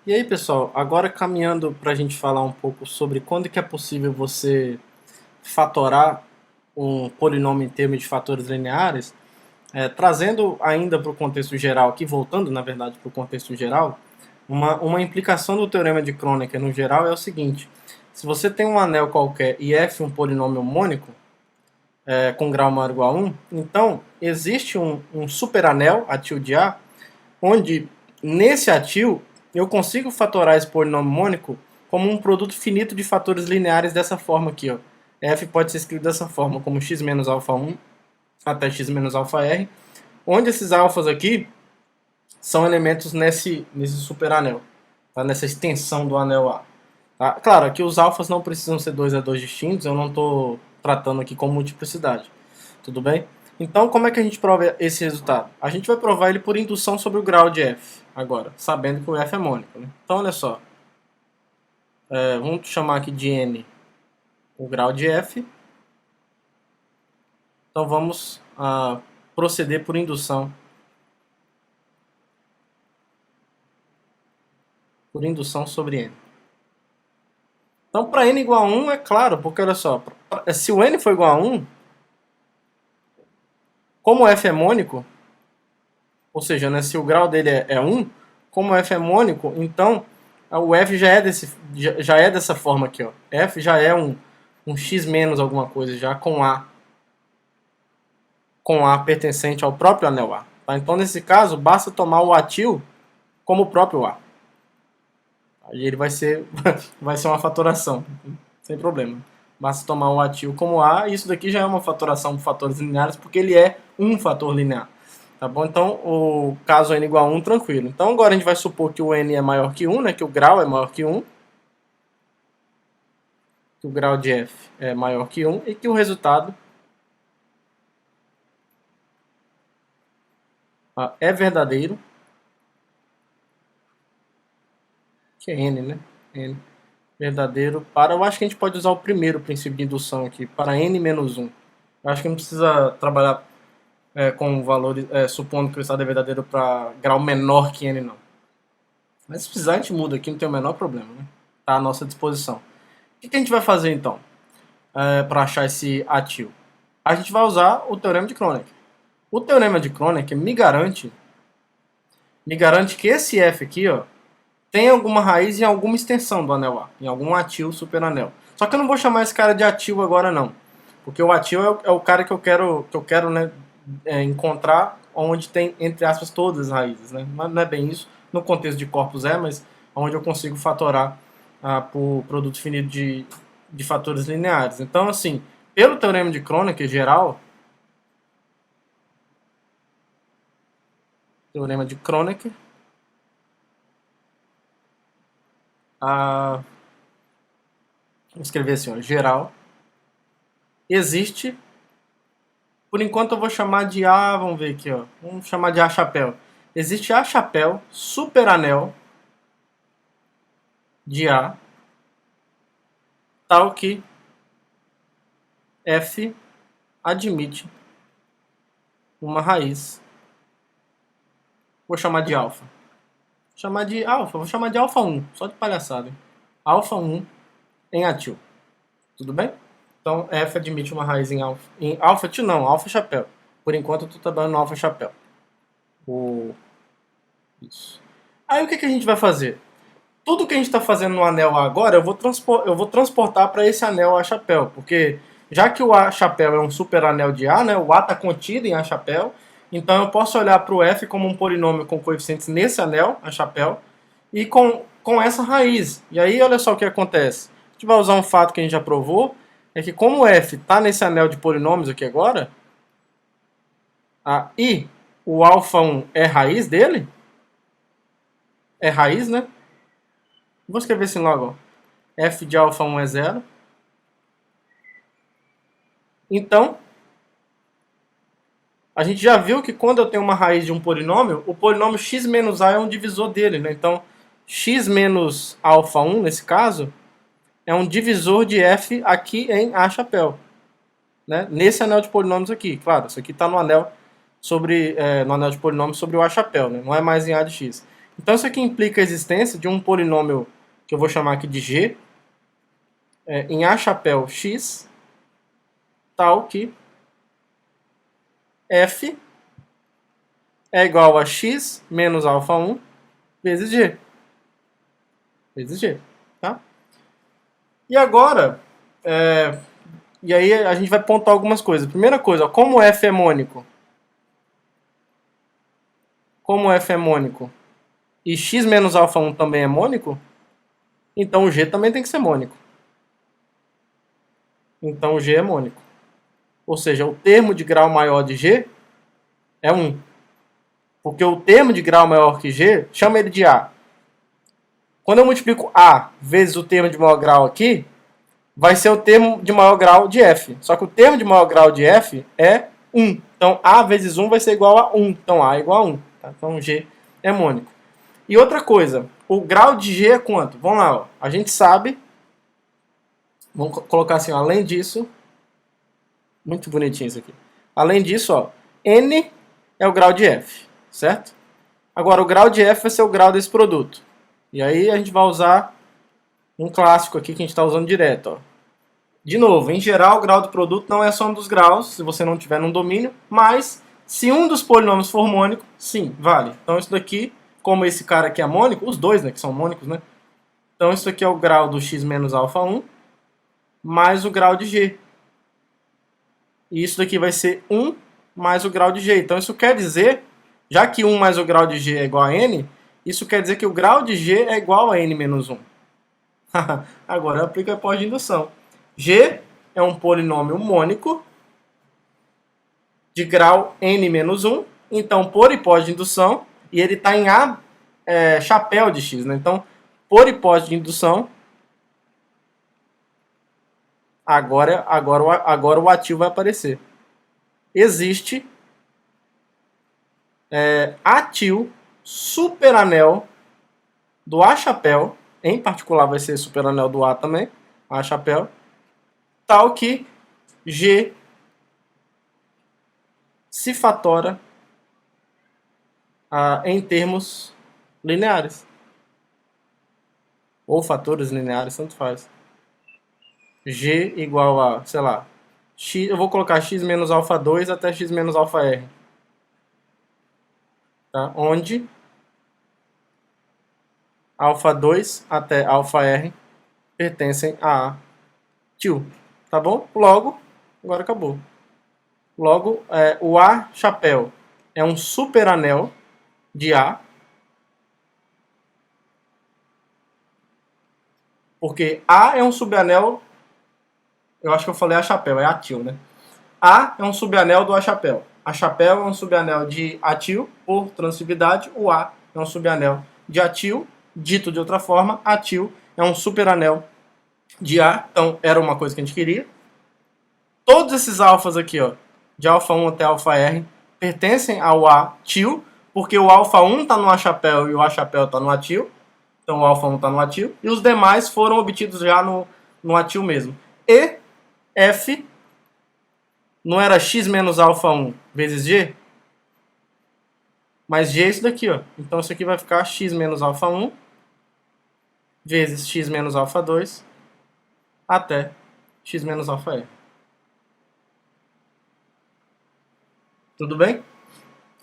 E aí, pessoal, agora caminhando para a gente falar um pouco sobre quando que é possível você fatorar um polinômio em termos de fatores lineares, trazendo ainda para o contexto geral, aqui voltando, na verdade, para o contexto geral, uma implicação do teorema de Kronecker no geral é o seguinte: se você tem um anel qualquer e f um polinômio mônico, com grau maior ou igual a 1, então existe um superanel, atil de A, onde nesse atil eu consigo fatorar esse polinômio mônico como um produto finito de fatores lineares dessa forma aqui, ó. F pode ser escrito dessa forma, como x menos alfa 1 até x menos alfa r, onde esses alfas aqui são elementos nesse superanel, tá? Nessa extensão do anel A. Tá? Claro, aqui os alfas não precisam ser dois a dois distintos, eu não estou tratando aqui com multiplicidade, tudo bem? Então, como é que a gente prova esse resultado? A gente vai provar ele por indução sobre o grau de f, agora, sabendo que o f é mônico. Né? Então, olha só, vamos chamar aqui de n o grau de f. Então, vamos proceder por indução sobre n. Então, para n igual a 1, é claro, porque olha só, se o n for igual a 1, como o f é mônico, ou seja, né, se o grau dele é 1, como o f é mônico, então o f já é dessa forma aqui. Ó. F já é um x menos alguma coisa, já com A pertencente ao próprio anel A. Tá? Então, nesse caso, basta tomar o atil como o próprio A. Aí ele vai ser uma fatoração, sem problema. Basta tomar o atil como A, e isso daqui já é uma fatoração por fatores lineares, porque ele é um fator linear. Tá bom? Então, o caso n igual a 1, tranquilo. Então, agora a gente vai supor que o n é maior que 1, né? Que o grau é maior que 1. Que o grau de f é maior que 1 e que o resultado é verdadeiro. Que é n, né? N. Verdadeiro para... Eu acho que a gente pode usar o primeiro princípio de indução aqui, para n menos 1. Eu acho que não precisa trabalhar com valores, supondo que o estado é verdadeiro para grau menor que n, não. Mas se precisar, a gente muda aqui, não tem o menor problema, né? Está à nossa disposição. O que a gente vai fazer, então, para achar esse atil? A gente vai usar o teorema de Kronecker. O teorema de Kronecker me garante que esse f aqui, ó, tem alguma raiz em alguma extensão do anel A, em algum atil superanel. Só que eu não vou chamar esse cara de atil agora, não. Porque o atil é o cara que eu quero né, encontrar onde tem, entre aspas, todas as raízes. Né? Mas não é bem isso. No contexto de corpos mas onde eu consigo fatorar por produto finito de fatores lineares. Então, assim, pelo teorema de Kronecker geral, teorema de Kronecker, vou escrever assim, ó, geral, existe, por enquanto eu vou chamar de A, vamos ver aqui, ó, vamos chamar de A chapéu. Existe A chapéu, superanel de A, tal que F admite uma raiz. Vou chamar de alfa. Vou chamar de alfa 1, só de palhaçada. Hein? Alfa 1 em atil. Tudo bem? Então F admite uma raiz em alfa. Em alfa atil não, alfa chapéu. Por enquanto eu estou trabalhando no alfa chapéu. Isso. Aí o que a gente vai fazer? Tudo que a gente está fazendo no anel A agora, eu vou transportar para esse anel A chapéu, porque já que o A chapéu é um superanel de A, né, o A está contido em A chapéu, então eu posso olhar para o F como um polinômio com coeficientes nesse anel, A chapéu, e com essa raiz. E aí olha só o que acontece. A gente vai usar um fato que a gente já provou, é que como o F está nesse anel de polinômios aqui agora, e o alfa 1 é raiz dele, é raiz, né? Vou escrever assim logo. F de alfa 1 é 0. Então, a gente já viu que quando eu tenho uma raiz de um polinômio, o polinômio x menos a é um divisor dele. Né? Então, x menos alfa 1, nesse caso, é um divisor de f aqui em A chapéu. Né? Nesse anel de polinômios aqui. Claro, isso aqui está no anel de polinômios sobre o A chapéu. Né? Não é mais em A de x. Então isso aqui implica a existência de um polinômio que eu vou chamar aqui de G, em A chapéu X, tal que F é igual a X menos alfa 1 vezes G. Vezes G, tá? E agora, e aí a gente vai pontuar algumas coisas. Primeira coisa, ó, como F é mônico? Como F é mônico e x menos alfa 1 também é mônico, então o G também tem que ser mônico. Então o G é mônico. Ou seja, o termo de grau maior de G é 1. Porque o termo de grau maior que G, chama ele de A. Quando eu multiplico A vezes o termo de maior grau aqui, vai ser o termo de maior grau de F. Só que o termo de maior grau de F é 1. Então A vezes 1 vai ser igual a 1. Então A é igual a 1. Tá? Então G é mônico. E outra coisa, o grau de G é quanto? Vamos lá, ó. A gente sabe, vamos colocar assim, ó, além disso, muito bonitinho isso aqui. Além disso, ó, N é o grau de F, certo? Agora, o grau de F vai ser o grau desse produto. E aí a gente vai usar um clássico aqui que a gente está usando direto, ó. De novo, em geral, o grau do produto não é a soma dos graus, se você não tiver num domínio, mas se um dos polinômios for mônico, sim, vale. Então isso daqui, como esse cara aqui é mônico, os dois, né, que são mônicos, né? Então isso aqui é o grau do x menos alfa 1 mais o grau de g. E isso daqui vai ser 1 mais o grau de g. Então isso quer dizer, já que 1 mais o grau de g é igual a n, isso quer dizer que o grau de g é igual a n menos 1. Agora aplica a hipótese de indução. G é um polinômio mônico de grau n menos 1. Então, por hipótese de indução, e ele está em A chapéu de x, né? Então, por hipótese de indução, agora o ativo vai aparecer. Existe atil superanel do A chapéu, em particular vai ser superanel do A também, A chapéu, tal que G se fatora em termos lineares. Ou fatores lineares, tanto faz. G igual a, sei lá, x, eu vou colocar x menos alfa 2 até x menos alfa r. Tá? Onde alfa 2 até alfa r pertencem a A til. Tá bom? Logo, agora acabou. Logo, o A chapéu é um superanel de A, porque A é um subanel, eu acho que eu falei A chapéu, é atil, né? A é um subanel do A chapéu. A chapéu é um subanel de atil por transitividade, o A é um subanel de atil, dito de outra forma, atil é um superanel de A, então era uma coisa que a gente queria. Todos esses alfas aqui, ó, de alfa 1 até alfa R, pertencem ao A til, porque o alfa 1 está no A chapéu e o A chapéu está no atil. Então o alfa 1 está no atil. E os demais foram obtidos já no atil mesmo. E F não era x menos alfa 1 vezes g? Mas g é isso daqui, ó. Então isso aqui vai ficar x menos alfa 1 vezes x menos alfa 2 até x menos alfa r. Tudo bem?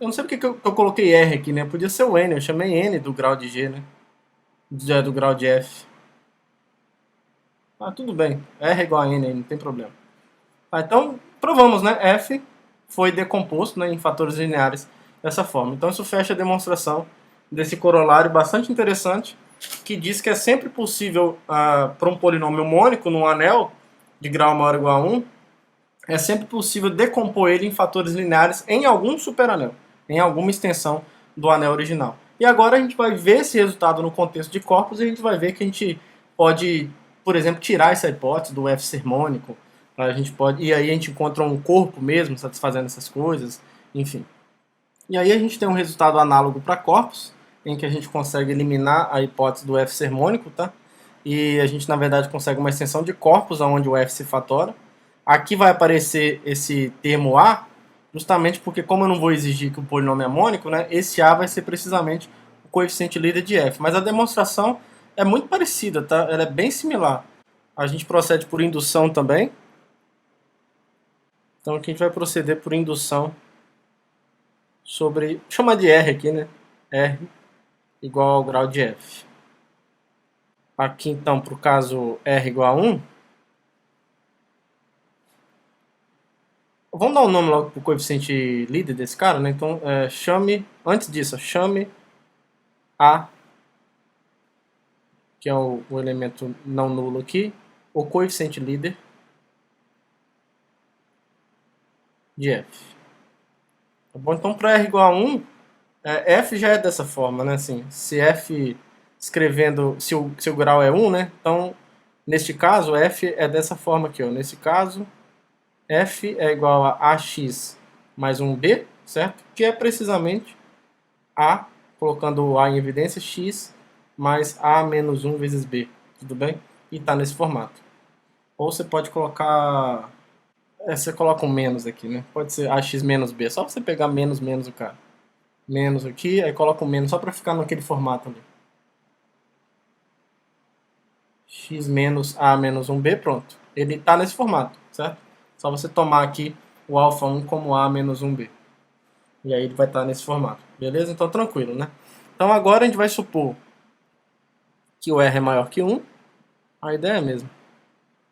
Eu não sei porque que eu coloquei R aqui, né? Podia ser o N, eu chamei N do grau de G, né? Do grau de F. Ah, tudo bem. R é igual a N aí, não tem problema. Então, provamos, né? F foi decomposto, né, em fatores lineares dessa forma. Então isso fecha a demonstração desse corolário bastante interessante, que diz que é sempre possível, para um polinômio mônico num anel de grau maior ou igual a 1, é sempre possível decompor ele em fatores lineares em algum superanel, em alguma extensão do anel original. E agora a gente vai ver esse resultado no contexto de corpos e a gente vai ver que a gente pode, por exemplo, tirar essa hipótese do F ser mônico. A gente pode, e aí a gente encontra um corpo mesmo satisfazendo essas coisas, enfim. E aí a gente tem um resultado análogo para corpos, em que a gente consegue eliminar a hipótese do F ser mônico, tá? E a gente, na verdade, consegue uma extensão de corpos onde o F se fatora. Aqui vai aparecer esse termo A, justamente porque como eu não vou exigir que o polinômio é mônico, né, esse A vai ser precisamente o coeficiente líder de f. Mas a demonstração é muito parecida, tá? Ela é bem similar. A gente procede por indução também. Então aqui a gente vai proceder por indução sobre... Vou chamar de R aqui, né? R igual ao grau de f. Aqui então, para o caso R igual a 1, vamos dar um nome logo para o coeficiente líder desse cara, né? Então, chame, antes disso, chame A, que é o elemento não nulo aqui, o coeficiente líder de f. Tá bom? Então, para R igual a 1, f já é dessa forma, né? Assim, se f escrevendo, se o grau é 1, né? Então, neste caso, f é dessa forma aqui, ó. Nesse caso, f é igual a ax mais um b, certo? Que é precisamente a, colocando o a em evidência, x mais a menos 1 vezes b, tudo bem? E está nesse formato. Ou você pode colocar... você coloca um menos aqui, né? Pode ser ax menos b, só você pegar menos o cara. Menos aqui, aí coloca um menos só para ficar naquele formato ali. X menos a menos 1b, pronto. Ele está nesse formato, certo? Só você tomar aqui o alfa 1 como a menos 1b. E aí ele vai estar nesse formato, beleza? Então tranquilo, né? Então agora a gente vai supor que o R é maior que 1. A ideia é a mesma.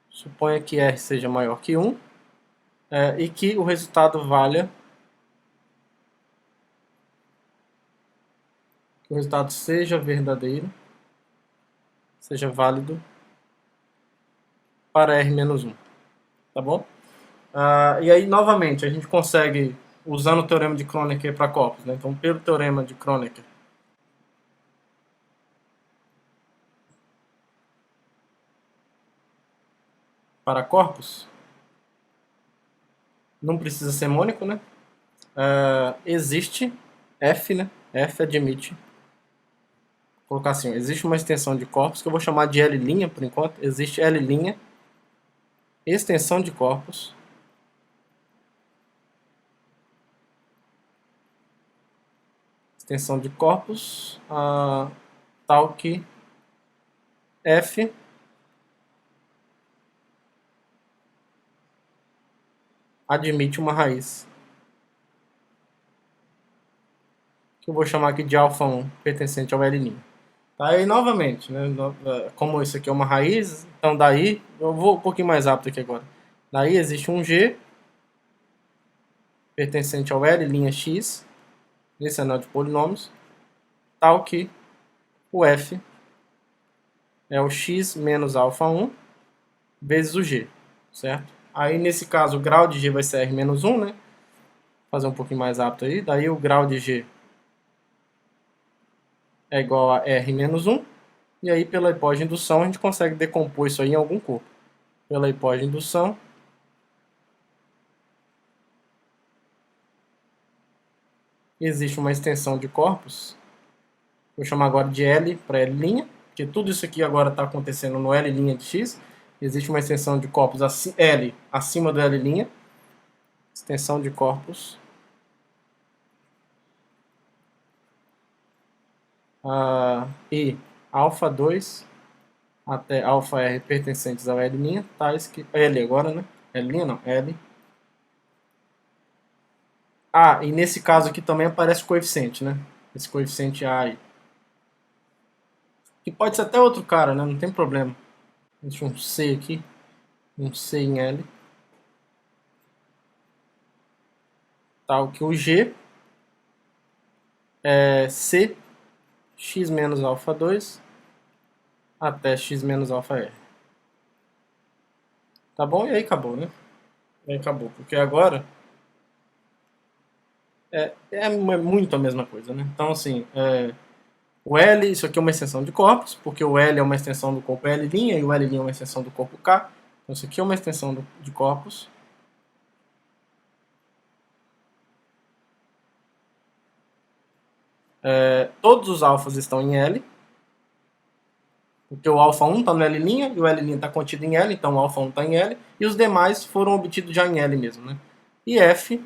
Suponha que R seja maior que 1 e que o resultado valha... que o resultado seja verdadeiro, seja válido para R menos 1. Tá bom? E aí, novamente, a gente consegue, usando o teorema de Kronecker para corpos, né? Então, pelo teorema de Kronecker, para corpos, não precisa ser mônico, né? Existe F, né? F admite, vou colocar assim, existe uma extensão de corpos, que eu vou chamar de L' por enquanto. Existe L', extensão de corpos, tal que F admite uma raiz, que eu vou chamar aqui de alfa 1, pertencente ao L'. Tá? Aí, novamente, né, como isso aqui é uma raiz, então daí, eu vou um pouquinho mais rápido aqui agora. Daí existe um G, pertencente ao L'X, nesse anel de polinômios, tal que o F é o x menos alfa 1 vezes o G, certo? Aí, nesse caso, o grau de G vai ser R menos 1, né? Vou fazer um pouquinho mais rápido aí. Daí, o grau de G é igual a R menos 1. E aí, pela hipótese de indução, a gente consegue decompor isso aí em algum corpo. Pela hipótese de indução, existe uma extensão de corpos. Vou chamar agora de L para L', porque tudo isso aqui agora está acontecendo no L' de X. Existe uma extensão de corpos L acima do L'. Extensão de corpos e alfa 2 até alfa R pertencentes ao L', tais que... L agora, né? L' não, L. E nesse caso aqui também aparece o coeficiente, né? Esse coeficiente A aí. Que pode ser até outro cara, né? Não tem problema. Deixa um C aqui. Um C em L. Tal que o G é C x menos alfa 2 até x menos alfa R. Tá bom? E aí acabou, né? E aí acabou. Porque agora é muito a mesma coisa, né? Então, assim, o L, isso aqui é uma extensão de corpos, porque o L é uma extensão do corpo L' e o L' é uma extensão do corpo K. Então, isso aqui é uma extensão de corpos. Todos os alfas estão em L, porque o alfa 1 está no L' e o L' está contido em L, então o alfa 1 está em L, e os demais foram obtidos já em L mesmo, né? E F,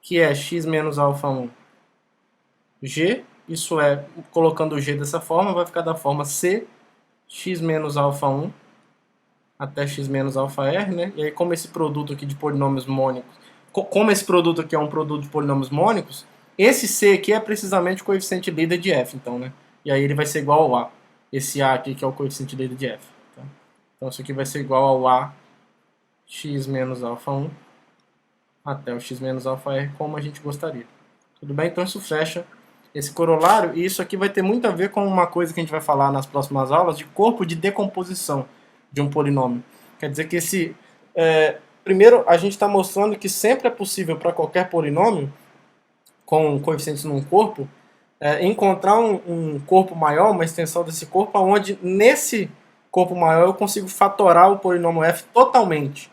que é x menos alfa 1 G, Isso é, colocando o G dessa forma, vai ficar da forma C, x menos alfa 1 até x menos alfa r, né? E aí, como esse produto aqui de polinômios mônicos, como esse produto aqui é um produto de polinômios mônicos, esse C aqui é precisamente o coeficiente líder de f, então, né? E aí ele vai ser igual ao A. Esse A aqui que é o coeficiente líder de f. Tá? Então isso aqui vai ser igual ao A x menos alfa 1 até o x menos alfa r, como a gente gostaria. Tudo bem? Então isso fecha esse corolário, e isso aqui vai ter muito a ver com uma coisa que a gente vai falar nas próximas aulas, de corpo de decomposição de um polinômio. Quer dizer que primeiro a gente está mostrando que sempre é possível para qualquer polinômio com coeficientes num corpo, encontrar um corpo maior, uma extensão desse corpo, onde nesse corpo maior eu consigo fatorar o polinômio f totalmente.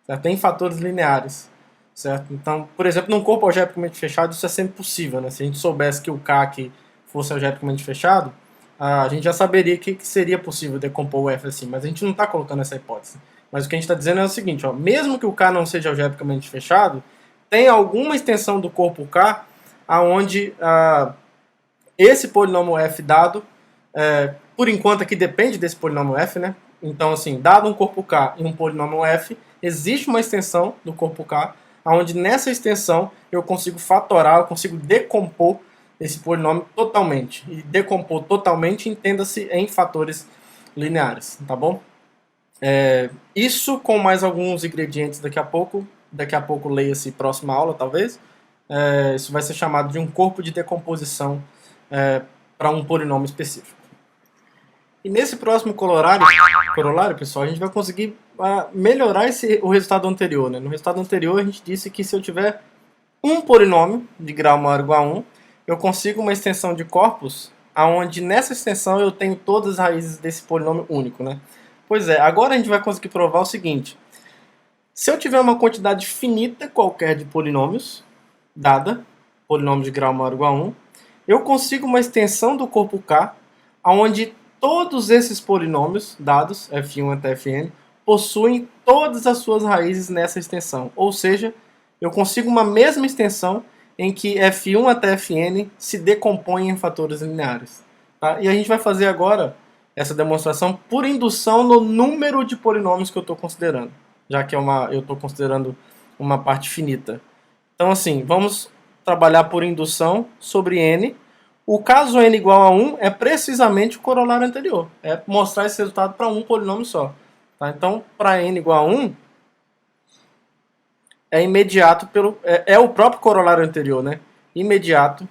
Certo? Tem fatores lineares. Certo? Então, por exemplo, num corpo algebricamente fechado, isso é sempre possível. Né? Se a gente soubesse que o K aqui fosse algebricamente fechado, a gente já saberia que seria possível decompor o f assim, mas a gente não está colocando essa hipótese. Mas o que a gente está dizendo é o seguinte, ó, mesmo que o K não seja algebricamente fechado, tem alguma extensão do corpo K aonde esse polinômio f dado, por enquanto aqui depende desse polinômio f, né? Então, assim, dado um corpo K e um polinômio f, existe uma extensão do corpo K, onde nessa extensão eu consigo fatorar, eu consigo decompor esse polinômio totalmente. E decompor totalmente, entenda-se em fatores lineares, tá bom? Isso com mais alguns ingredientes daqui a pouco leia-se próxima aula, talvez. Isso vai ser chamado de um corpo de decomposição para um polinômio específico. E nesse próximo corolário, pessoal, a gente vai conseguir melhorar o resultado anterior. Né? No resultado anterior, a gente disse que se eu tiver um polinômio de grau maior ou igual a 1, eu consigo uma extensão de corpos, onde nessa extensão eu tenho todas as raízes desse polinômio único. Né? Pois é, agora a gente vai conseguir provar o seguinte. Se eu tiver uma quantidade finita qualquer de polinômios, dada, polinômio de grau maior ou igual a 1, eu consigo uma extensão do corpo K, onde todos esses polinômios dados, f1 até fn, possuem todas as suas raízes nessa extensão. Ou seja, eu consigo uma mesma extensão em que f1 até fn se decompõem em fatores lineares. Tá? E a gente vai fazer agora essa demonstração por indução no número de polinômios que eu estou considerando, já que eu estou considerando uma parte finita. Então, assim, vamos trabalhar por indução sobre n. O caso n igual a 1 é precisamente o corolário anterior. É mostrar esse resultado para um polinômio só. Tá? Então, para n igual a 1, é imediato é o próprio corolário anterior, né? Imediato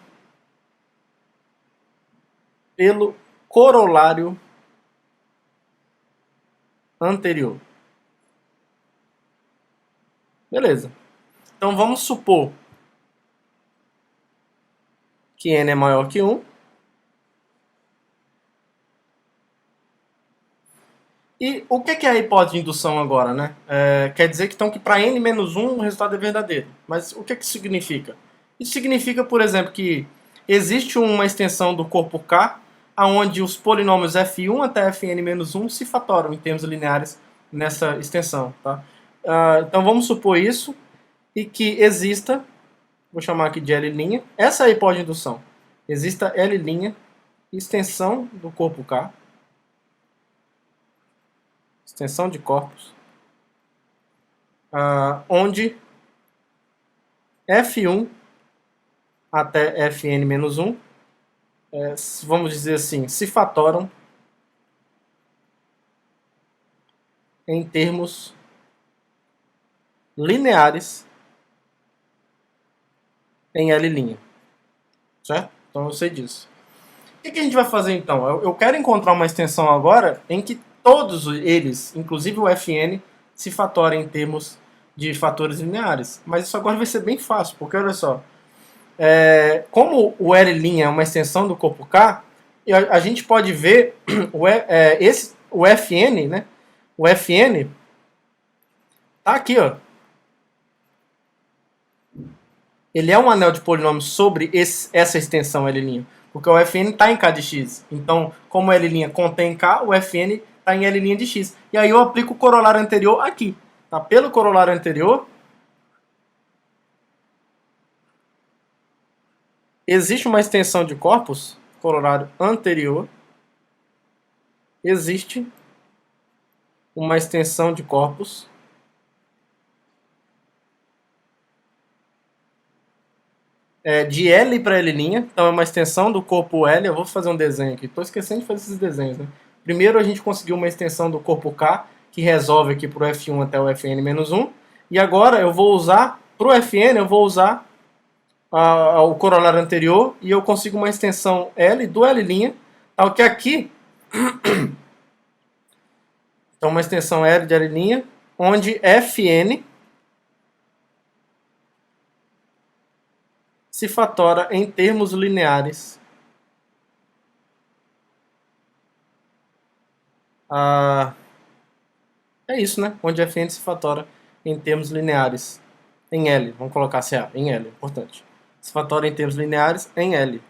pelo corolário anterior. Beleza. Então, vamos supor que n é maior que 1. E o que é a hipótese de indução agora, né? Quer dizer que, então, que para n menos 1 o resultado é verdadeiro. Mas o que isso significa? Isso significa, por exemplo, que existe uma extensão do corpo K, onde os polinômios f1 até fn menos 1 se fatoram em termos lineares nessa extensão. Tá? Então vamos supor isso, e que exista, vou chamar aqui de L', essa é a hipótese de indução. Exista L', extensão do corpo K, extensão de corpos, onde f1 até fn menos 1, vamos dizer assim, se fatoram em termos lineares em L'. Certo? Então eu sei disso. O que a gente vai fazer então? Eu quero encontrar uma extensão agora em que todos eles, inclusive o fn, se fatorem em termos de fatores lineares. Mas isso agora vai ser bem fácil, porque olha só, como o L' é uma extensão do corpo K, a gente pode ver o fn, né? O fn tá aqui, ó. Ele é um anel de polinômios sobre essa extensão L', porque o fn está em K de x. Então, como L' contém K, o fn está em L' de x. E aí eu aplico o corolário anterior aqui. Tá? Pelo corolário anterior, existe uma extensão de corpos corolário anterior, existe uma extensão de corpos de L para L', então é uma extensão do corpo L. Eu vou fazer um desenho aqui, estou esquecendo de fazer esses desenhos, né? Primeiro a gente conseguiu uma extensão do corpo K, que resolve aqui para o F1 até o Fn-1, e agora eu vou usar, para o Fn, eu vou usar o corolário anterior, e eu consigo uma extensão L do L', tá? O que aqui, então uma extensão L de L', onde Fn se fatora em termos lineares é isso, né? Onde Fn se fatora em termos lineares em L. Vamos colocar CA em L, importante. Se fatora em termos lineares em L.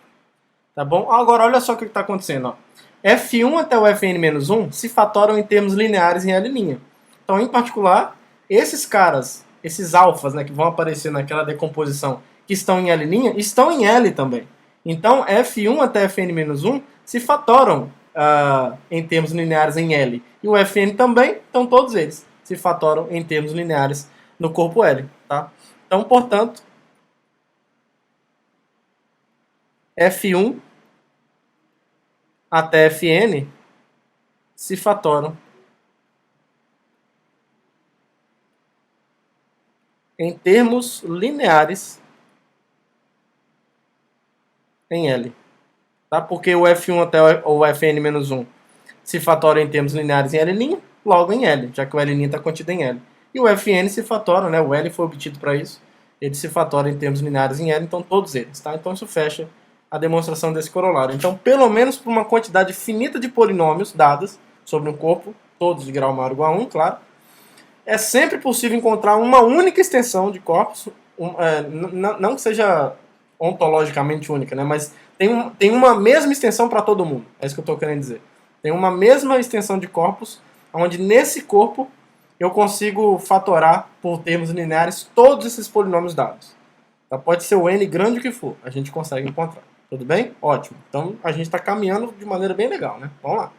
Tá bom? Agora, olha só o que está acontecendo. Ó. F1 até o Fn-1 se fatoram em termos lineares em L'. Então, em particular, esses caras, esses alfas, né, que vão aparecer naquela decomposição que estão em L', estão em L também. Então, F1 até Fn-1 se fatoram em termos lineares em L. E o Fn também, então todos eles se fatoram em termos lineares no corpo L. Tá? Então, portanto, F1 até Fn se fatoram em termos lineares em L. Tá? Porque o F1 até o Fn-1 se fatora em termos lineares em L', logo em L, já que o L' está contido em L. E o Fn se fatora, né? O L foi obtido para isso, ele se fatora em termos lineares em L, então todos eles. Tá? Então isso fecha a demonstração desse corolário. Então, pelo menos por uma quantidade finita de polinômios dadas sobre um corpo, todos de grau maior ou igual a 1, claro, é sempre possível encontrar uma única extensão de corpos, não que seja ontologicamente única, né, mas tem uma mesma extensão para todo mundo. É isso que eu estou querendo dizer. Tem uma mesma extensão de corpos, onde nesse corpo eu consigo fatorar por termos lineares todos esses polinômios dados. Tá? Pode ser o n grande que for, a gente consegue encontrar. Tudo bem? Ótimo. Então a gente está caminhando de maneira bem legal, né? Vamos lá.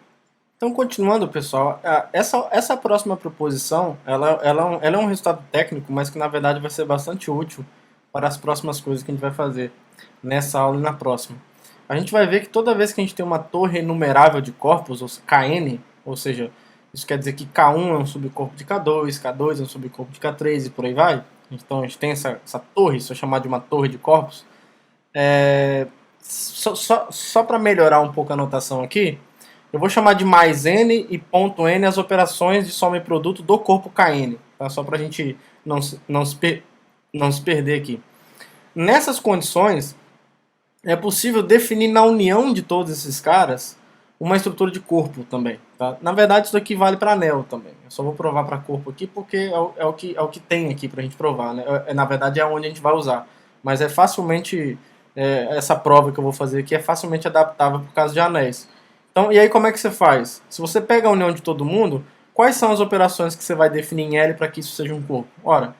Então, continuando, pessoal, essa próxima proposição, ela é um resultado técnico, mas que na verdade vai ser bastante útil para as próximas coisas que a gente vai fazer nessa aula e na próxima. A gente vai ver que toda vez que a gente tem uma torre enumerável de corpos, ou Kn, ou seja, isso quer dizer que K1 é um subcorpo de K2, K2 é um subcorpo de K3 e por aí vai. Então a gente tem essa torre, isso é chamado de uma torre de corpos. Só para melhorar um pouco a notação aqui, eu vou chamar de mais n e ponto n as operações de soma e produto do corpo Kn, tá? Só para a gente não se perder aqui. Nessas condições, é possível definir na união de todos esses caras uma estrutura de corpo também. Tá? Na verdade, isso aqui vale para anel também. Eu só vou provar para corpo aqui porque é o que tem aqui para a gente provar. Né? Na verdade, é onde a gente vai usar. Mas é facilmente, essa prova que eu vou fazer aqui é facilmente adaptável por causa de anéis. Então, e aí como é que você faz? Se você pega a união de todo mundo, quais são as operações que você vai definir em L para que isso seja um corpo? Ora,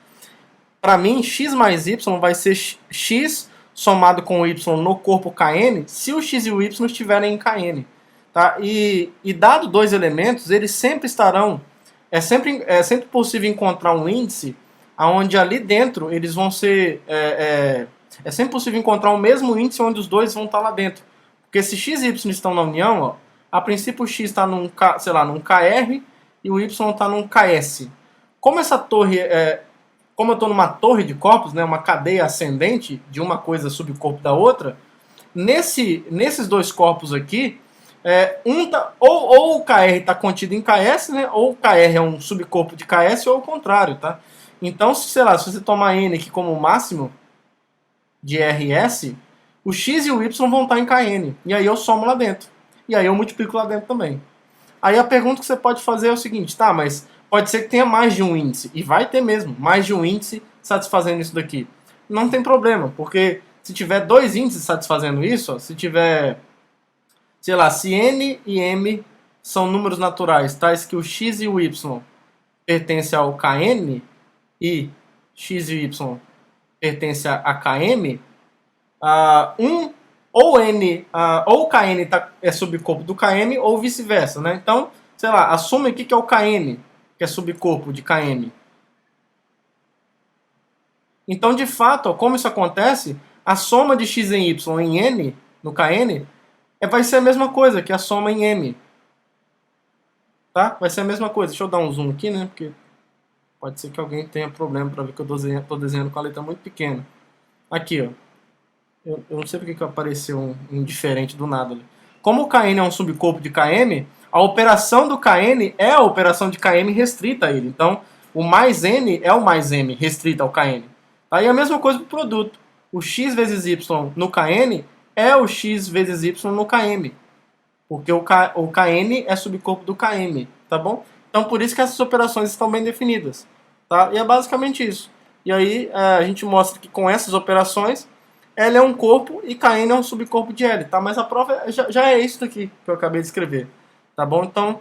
para mim, x mais y vai ser x somado com o y no corpo Kn, se o x e o y estiverem em Kn. Tá? E dado dois elementos, eles sempre estarão... É sempre possível encontrar um índice onde ali dentro eles vão ser... É sempre possível encontrar o mesmo índice onde os dois vão estar lá dentro. Porque se x e y estão na união, ó, a princípio o x está num KR e o y está num KS. Como essa torre como eu estou numa torre de corpos, né, uma cadeia ascendente de uma coisa subcorpo da outra, nesses dois corpos aqui, ou o KR está contido em KS, né, ou o KR é um subcorpo de KS, ou o contrário, tá? Então, se você tomar N aqui como máximo de RS, o X e o Y vão estar em KN. E aí eu somo lá dentro. E aí eu multiplico lá dentro também. Aí a pergunta que você pode fazer é o seguinte, tá, mas pode ser que tenha mais de um índice. E vai ter mesmo, mais de um índice satisfazendo isso daqui. Não tem problema, porque se tiver dois índices satisfazendo isso, ó, se tiver, sei lá, se N e M são números naturais, tais que o X e o Y pertencem ao KN e X e Y pertencem a KM, Ou N, ou o Kn é subcorpo do Km, ou vice-versa, né? Então, sei lá, assume aqui que é o Kn, que é subcorpo de Km. Então, de fato, ó, como isso acontece, a soma de x em y em n, no Kn, vai ser a mesma coisa que a soma em m. Tá? Vai ser a mesma coisa. Deixa eu dar um zoom aqui, né? Porque pode ser que alguém tenha problema para ver que eu estou desenhando com a letra muito pequena. Aqui, ó. Eu não sei porque que apareceu um diferente do nada ali. Como o Kn é um subcorpo de Km, a operação do Kn é a operação de Km restrita a ele. Então, o mais n é o mais m restrito ao Kn. Aí a mesma coisa para o produto. O x vezes y no Kn é o x vezes y no Km. Porque o Kn é subcorpo do Km, tá bom? Então, por isso que essas operações estão bem definidas. Tá? E é basicamente isso. E aí, a gente mostra que com essas operações, L é um corpo e Kn é um subcorpo de L, tá? Mas a prova já é isso daqui que eu acabei de escrever, tá bom? Então,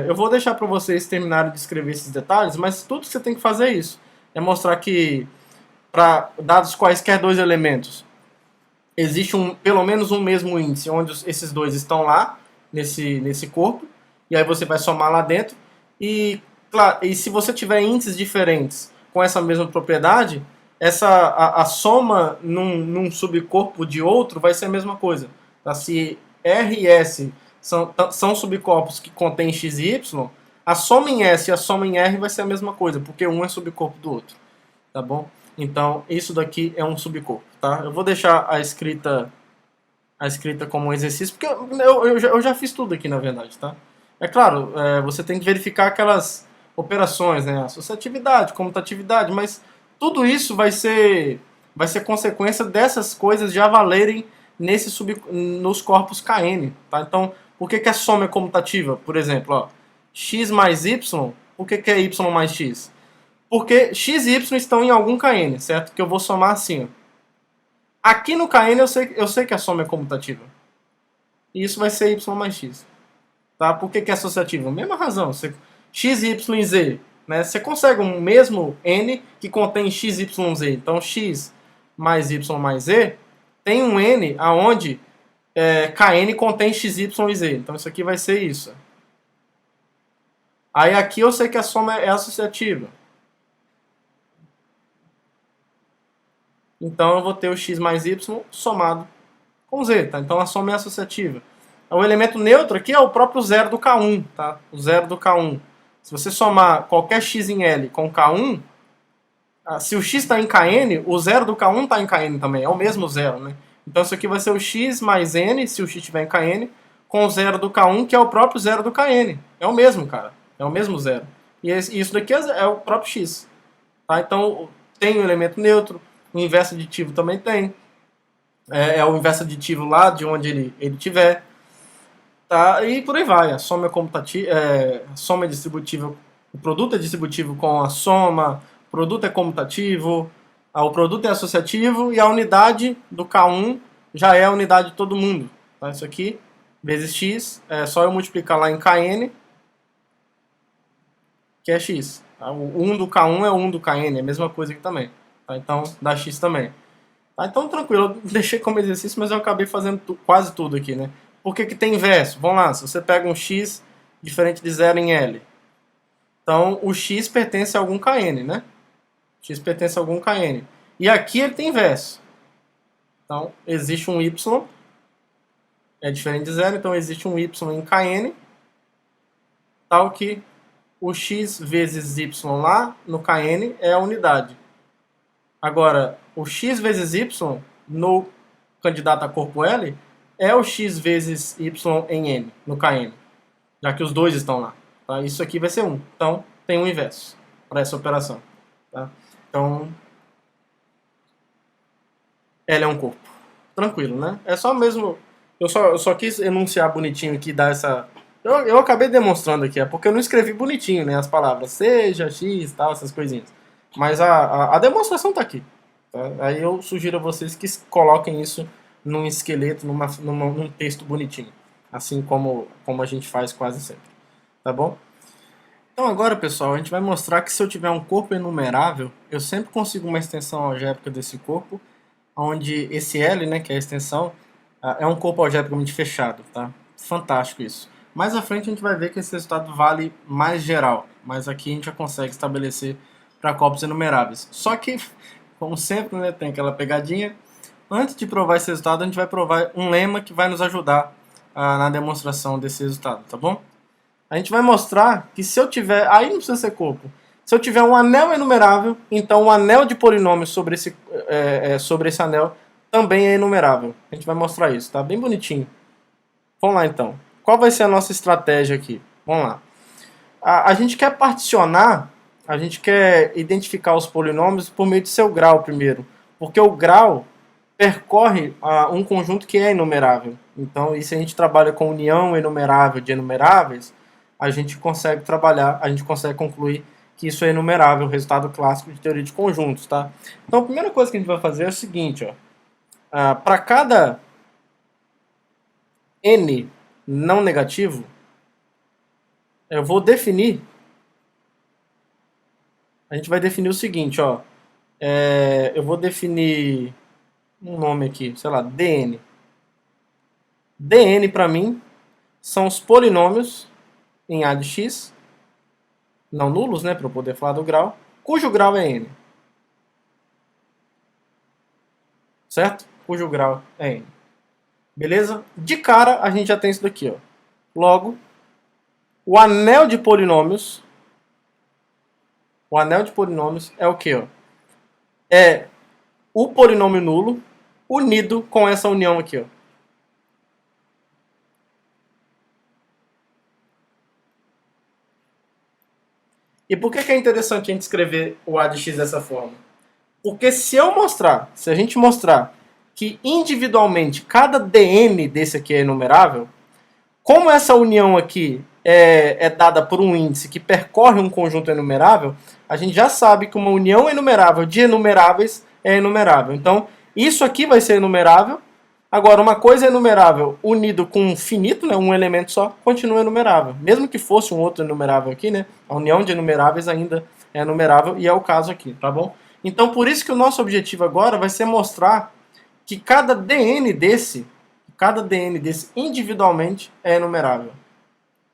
eu vou deixar para vocês terminarem de escrever esses detalhes, mas tudo que você tem que fazer é isso. É mostrar que, para dados quaisquer dois elementos, existe pelo menos um mesmo índice, onde esses dois estão lá, nesse corpo, e aí você vai somar lá dentro. E, claro, e se você tiver índices diferentes com essa mesma propriedade, a soma num subcorpo de outro vai ser a mesma coisa. Tá? Se R e S são subcorpos que contêm X e Y, a soma em S e a soma em R vai ser a mesma coisa, porque um é subcorpo do outro. Tá bom? Então, isso daqui é um subcorpo. Tá? Eu vou deixar a escrita como um exercício, porque eu já fiz tudo aqui, na verdade. Tá? É claro, você tem que verificar aquelas operações, né? Associatividade, comutatividade, mas tudo isso vai ser consequência dessas coisas já valerem nos corpos Kn. Tá? Então, por que a soma é comutativa? Por exemplo, ó, x mais y, por que é y mais x? Porque x e y estão em algum Kn, certo? Que eu vou somar assim, ó. Aqui no Kn eu sei que a soma é comutativa. E isso vai ser y mais x. Tá? Por que é associativa? Mesma razão. X, y e z. Né? Você consegue um mesmo n que contém x, y, z. Então x mais y mais z tem um n aonde Kn contém x, y e z. Então isso aqui vai ser isso. Aí aqui eu sei que a soma é associativa. Então eu vou ter o x mais y somado com z, tá? Então a soma é associativa. O elemento neutro aqui é o próprio zero do K1, tá? O zero do K1. Se você somar qualquer x em L com K1, se o x está em Kn, o zero do K1 está em Kn também, é o mesmo zero, né? Então isso aqui vai ser o x mais n, se o x estiver em Kn, com o zero do K1, que é o próprio zero do Kn. É o mesmo, cara. É o mesmo zero. E isso daqui é o próprio x. Tá? Então tem o elemento neutro, o inverso aditivo também tem. É o inverso aditivo lá de onde ele estiver. Tá? E por aí vai. A soma é comutativa, a soma é distributiva, o produto é distributivo com a soma, o produto é comutativo, o produto é associativo e a unidade do K1 já é a unidade de todo mundo. Tá? Isso aqui, vezes x, é só eu multiplicar lá em Kn, que é x. Tá? O 1 do K1 é o 1 do Kn, é a mesma coisa aqui também. Tá? Então dá x também. Tá? Então tranquilo, eu deixei como exercício, mas eu acabei fazendo quase tudo aqui, né? Por que tem inverso? Vamos lá, se você pega um x diferente de zero em L, então o x pertence a algum Kn, né? X pertence a algum Kn. E aqui ele tem inverso. Então existe um y, é diferente de zero, então existe um y em Kn, tal que o x vezes y lá no Kn é a unidade. Agora, o x vezes y no candidato a corpo L é o x vezes y em n, no Kn, já que os dois estão lá. Tá? Isso aqui vai ser 1. Então, tem um inverso para essa operação. Tá? Então, L é um corpo. Tranquilo, né? É só mesmo... Eu só quis enunciar bonitinho aqui, dar essa... Eu acabei demonstrando aqui, é porque eu não escrevi bonitinho, né? As palavras seja, x, tal, essas coisinhas. Mas a demonstração tá aqui. Tá? Aí eu sugiro a vocês que coloquem isso num esqueleto, num texto bonitinho. Assim como a gente faz quase sempre. Tá bom? Então agora, pessoal, a gente vai mostrar que se eu tiver um corpo enumerável, eu sempre consigo uma extensão algébrica desse corpo, onde esse L, né, que é a extensão, é um corpo algebricamente fechado, tá? Fantástico isso. Mais à frente a gente vai ver que esse resultado vale mais geral, mas aqui a gente já consegue estabelecer para corpos enumeráveis. Só que, como sempre, né, tem aquela pegadinha. Antes de provar esse resultado, a gente vai provar um lema que vai nos ajudar na demonstração desse resultado, tá bom? A gente vai mostrar que se eu tiver, aí não precisa ser corpo, se eu tiver um anel enumerável, então o anel de polinômios sobre esse anel também é enumerável. A gente vai mostrar isso, tá? Bem bonitinho. Vamos lá então. Qual vai ser a nossa estratégia aqui? Vamos lá. A gente quer particionar, a gente quer identificar os polinômios por meio de seu grau primeiro, porque o grau percorre um conjunto que é enumerável. Então, e se a gente trabalha com união enumerável de enumeráveis, a gente consegue trabalhar, a gente consegue concluir que isso é enumerável, o resultado clássico de teoria de conjuntos, tá? Então, a primeira coisa que a gente vai fazer é o seguinte, ó. Para cada n não negativo, eu vou definir, a gente vai definir o seguinte, ó. Eu vou definir um nome aqui, sei lá, dn. dn para mim são os polinômios em A de x, não nulos, né, para eu poder falar do grau, cujo grau é n. Certo? Cujo grau é n. Beleza? De cara, a gente já tem isso daqui, ó. Logo, o anel de polinômios é o quê, ó? É o polinômio nulo unido com essa união aqui, ó. E por que é interessante a gente escrever o A de x dessa forma? Porque se a gente mostrar que individualmente cada dn desse aqui é enumerável, como essa união aqui é dada por um índice que percorre um conjunto enumerável, a gente já sabe que uma união enumerável de enumeráveis é enumerável. Então, isso aqui vai ser enumerável. Agora, uma coisa enumerável unido com um finito, né, um elemento só, continua enumerável. Mesmo que fosse um outro enumerável aqui, né, a união de enumeráveis ainda é enumerável, e é o caso aqui, tá bom? Então, por isso que o nosso objetivo agora vai ser mostrar que cada dn desse individualmente é enumerável.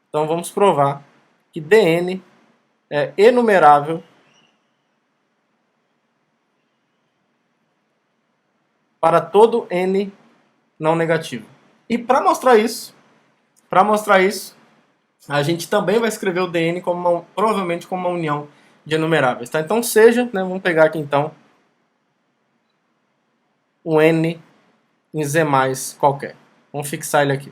Então, vamos provar que dn é enumerável para todo n não negativo. E para mostrar isso, a gente também vai escrever o dn provavelmente como uma união de enumeráveis, tá? Então seja, né, vamos pegar aqui então um n em z mais qualquer. Vamos fixar ele aqui.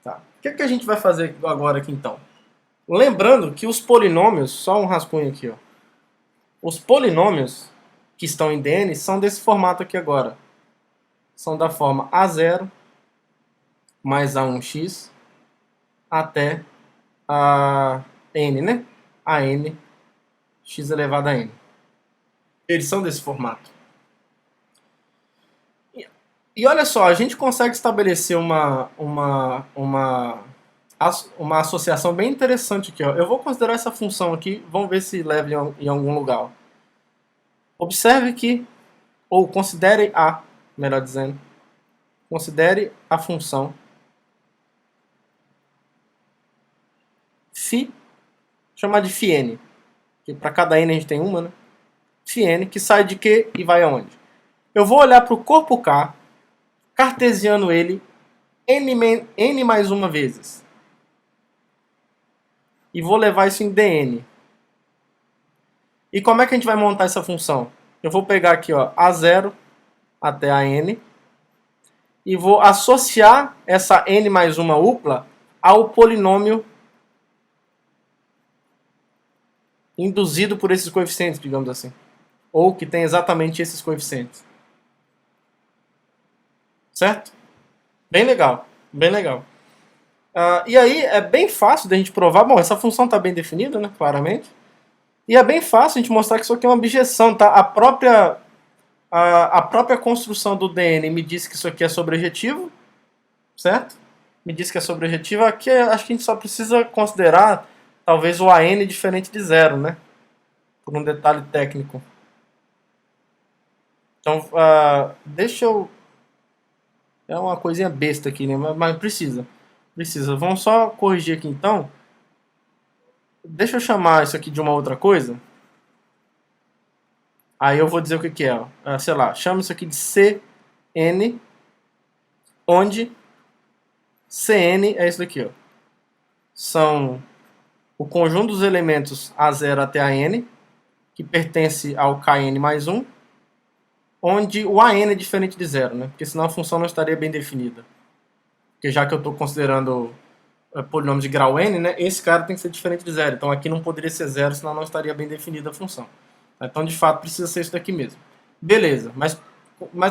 Tá. O que a gente vai fazer agora aqui então? Lembrando que os polinômios, só um rascunho aqui, ó. Os polinômios que estão em dn são desse formato aqui agora. São da forma a0 mais a1x até a n, né? A n, x elevado a n. Eles são desse formato. E olha só, a gente consegue estabelecer uma associação bem interessante aqui, ó. Eu vou considerar essa função aqui, vamos ver se leva em algum lugar. Observe que, ou considere melhor dizendo, considere a função φ, chamar de φn, que para cada n a gente tem uma, né? φn, que sai de Q e vai aonde? Eu vou olhar para o corpo K, cartesiano ele, n mais uma vezes. E vou levar isso em dn. E como é que a gente vai montar essa função? Eu vou pegar aqui, ó, a0 até a n, e vou associar essa n mais uma upla ao polinômio induzido por esses coeficientes, digamos assim. Ou que tem exatamente esses coeficientes. Certo? Bem legal, bem legal. E aí é bem fácil da gente provar. Bom, essa função está bem definida, né, claramente. E é bem fácil a gente mostrar que isso aqui é uma objeção, tá? A própria construção do DN me diz que isso aqui é sobrejetivo, certo? Me diz que é sobrejetivo. Aqui acho que a gente só precisa considerar talvez o AN diferente de zero, né? Por um detalhe técnico. Então, deixa eu... É uma coisinha besta aqui, né? Mas precisa. Precisa. Vamos só corrigir aqui então. Deixa eu chamar isso aqui de uma outra coisa. Aí eu vou dizer o que é. Sei lá, chama isso aqui de CN, onde CN é isso daqui, ó. São o conjunto dos elementos A0 até a N, que pertence ao Kn mais 1, onde o AN é diferente de zero, né? Porque senão a função não estaria bem definida. Porque já que eu estou considerando polinômio de grau n, né, esse cara tem que ser diferente de zero. Então aqui não poderia ser zero, senão não estaria bem definida a função. Então, de fato, precisa ser isso daqui mesmo. Beleza, mas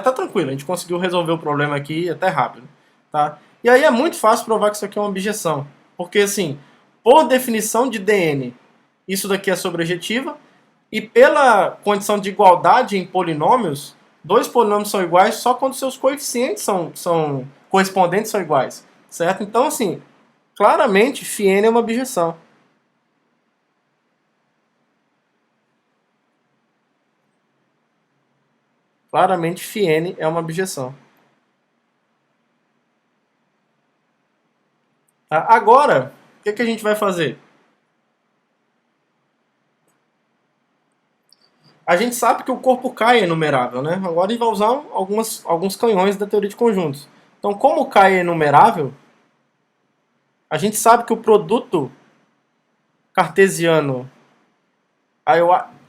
tá tranquilo, a gente conseguiu resolver o problema aqui até rápido. Tá? E aí é muito fácil provar que isso aqui é uma objeção. Porque, assim, por definição de Dn, isso daqui é sobrejetiva, e pela condição de igualdade em polinômios, dois polinômios são iguais só quando seus coeficientes são correspondentes são iguais. Certo? Então, assim, claramente, φn é uma objeção. Claramente, φn é uma objeção. Agora, o que a gente vai fazer? A gente sabe que o corpo K é enumerável, né? Agora a gente vai usar alguns canhões da teoria de conjuntos. Então, como o K é enumerável, a gente sabe que o produto cartesiano...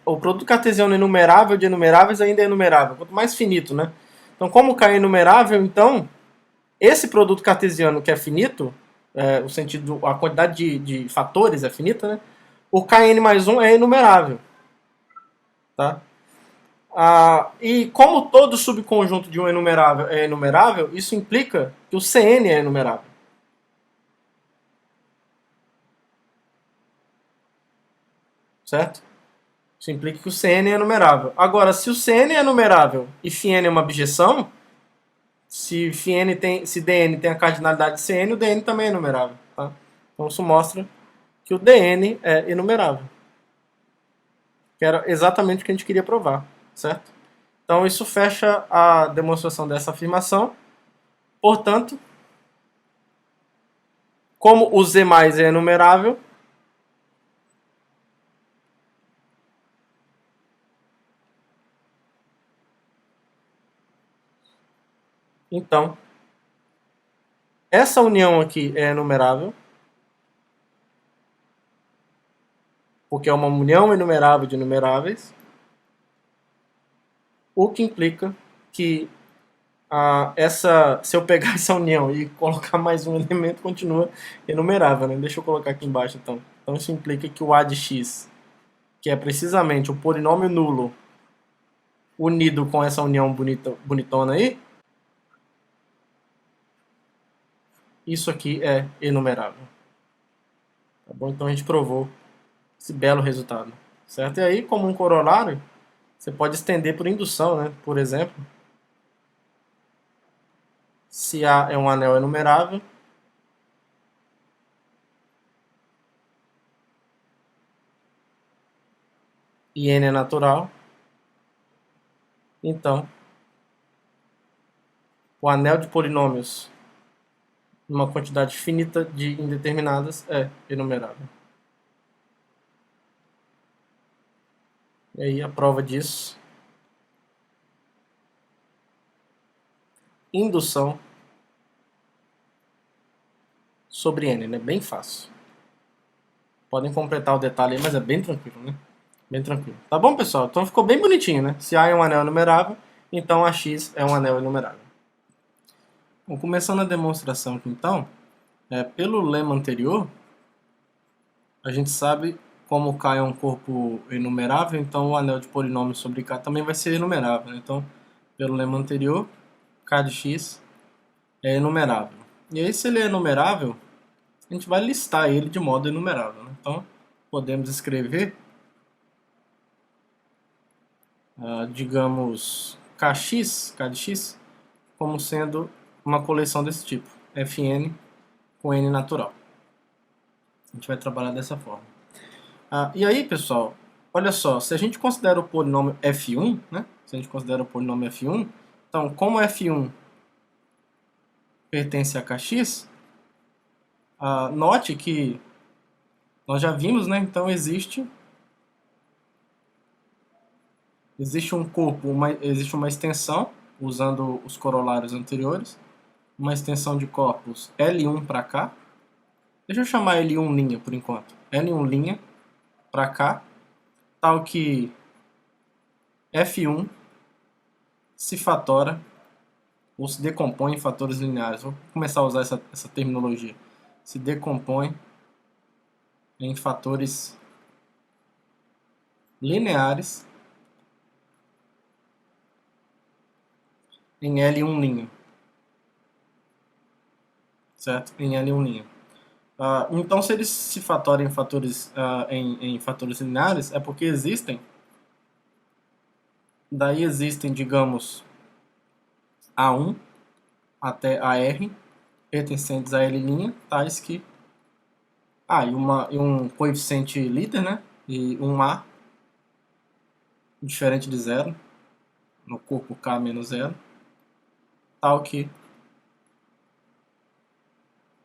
o produto cartesiano enumerável de enumeráveis ainda é enumerável, quanto mais finito, né? Então, como o K é enumerável, então, esse produto cartesiano que é finito, o sentido, a quantidade de fatores é finita, né? O Kn mais 1 é enumerável. Tá? E como todo subconjunto de um enumerável é enumerável, isso implica que o Cn é enumerável. Certo? Isso implica que o Cn é enumerável. Agora, se o Cn é enumerável e φn é uma objeção, se Dn tem a cardinalidade de Cn, o Dn também é enumerável. Tá? Então isso mostra que o Dn é enumerável. Que era exatamente o que a gente queria provar. Certo? Então isso fecha a demonstração dessa afirmação. Portanto, como o Z mais é enumerável, então essa união aqui é enumerável, porque é uma união enumerável de enumeráveis, o que implica que se eu pegar essa união e colocar mais um elemento, continua enumerável. Né? Deixa eu colocar aqui embaixo, então. Então isso implica que o A de x, que é precisamente o polinômio nulo unido com essa união bonitona aí, isso aqui é enumerável. Tá bom? Então a gente provou esse belo resultado. Certo? E aí, como um corolário, você pode estender por indução, né? Por exemplo, se A é um anel enumerável, e N é natural, então o anel de polinômios numa quantidade finita de indeterminadas é enumerável. E aí a prova disso, indução sobre N, né? Bem fácil. Podem completar o detalhe aí, mas é bem tranquilo, né? Bem tranquilo. Tá bom, pessoal? Então ficou bem bonitinho, né? Se A é um anel enumerável, então AX é um anel enumerável. Bom, começando a demonstração aqui, então, pelo lema anterior, a gente sabe como K é um corpo enumerável, então o anel de polinômio sobre K também vai ser enumerável. Né? Então, pelo lema anterior, K de x é enumerável. E aí, se ele é enumerável, a gente vai listar ele de modo enumerável. Né? Então, podemos escrever, digamos, K de x, como sendo uma coleção desse tipo, Fn com N natural. A gente vai trabalhar dessa forma. E aí, pessoal, olha só, se a gente considera o polinômio f1, né? Se a gente considera o polinômio f1, então como f1 pertence a kx, note que nós já vimos, né? Então existe um corpo, existe uma extensão, usando os corolários anteriores, uma extensão de corpos L1 para cá. Deixa eu chamar L1' por enquanto. L1' para cá, tal que F1 se fatora ou se decompõe em fatores lineares. Vou começar a usar essa terminologia. Se decompõe em fatores lineares em L1', certo? Em L1'. Então, se eles se fatoram em fatores, em fatores lineares, é porque daí existem, digamos, A1 até AR, pertencentes a L', tais que... e um coeficiente líder, né? E um A diferente de zero, no corpo K menos zero, tal que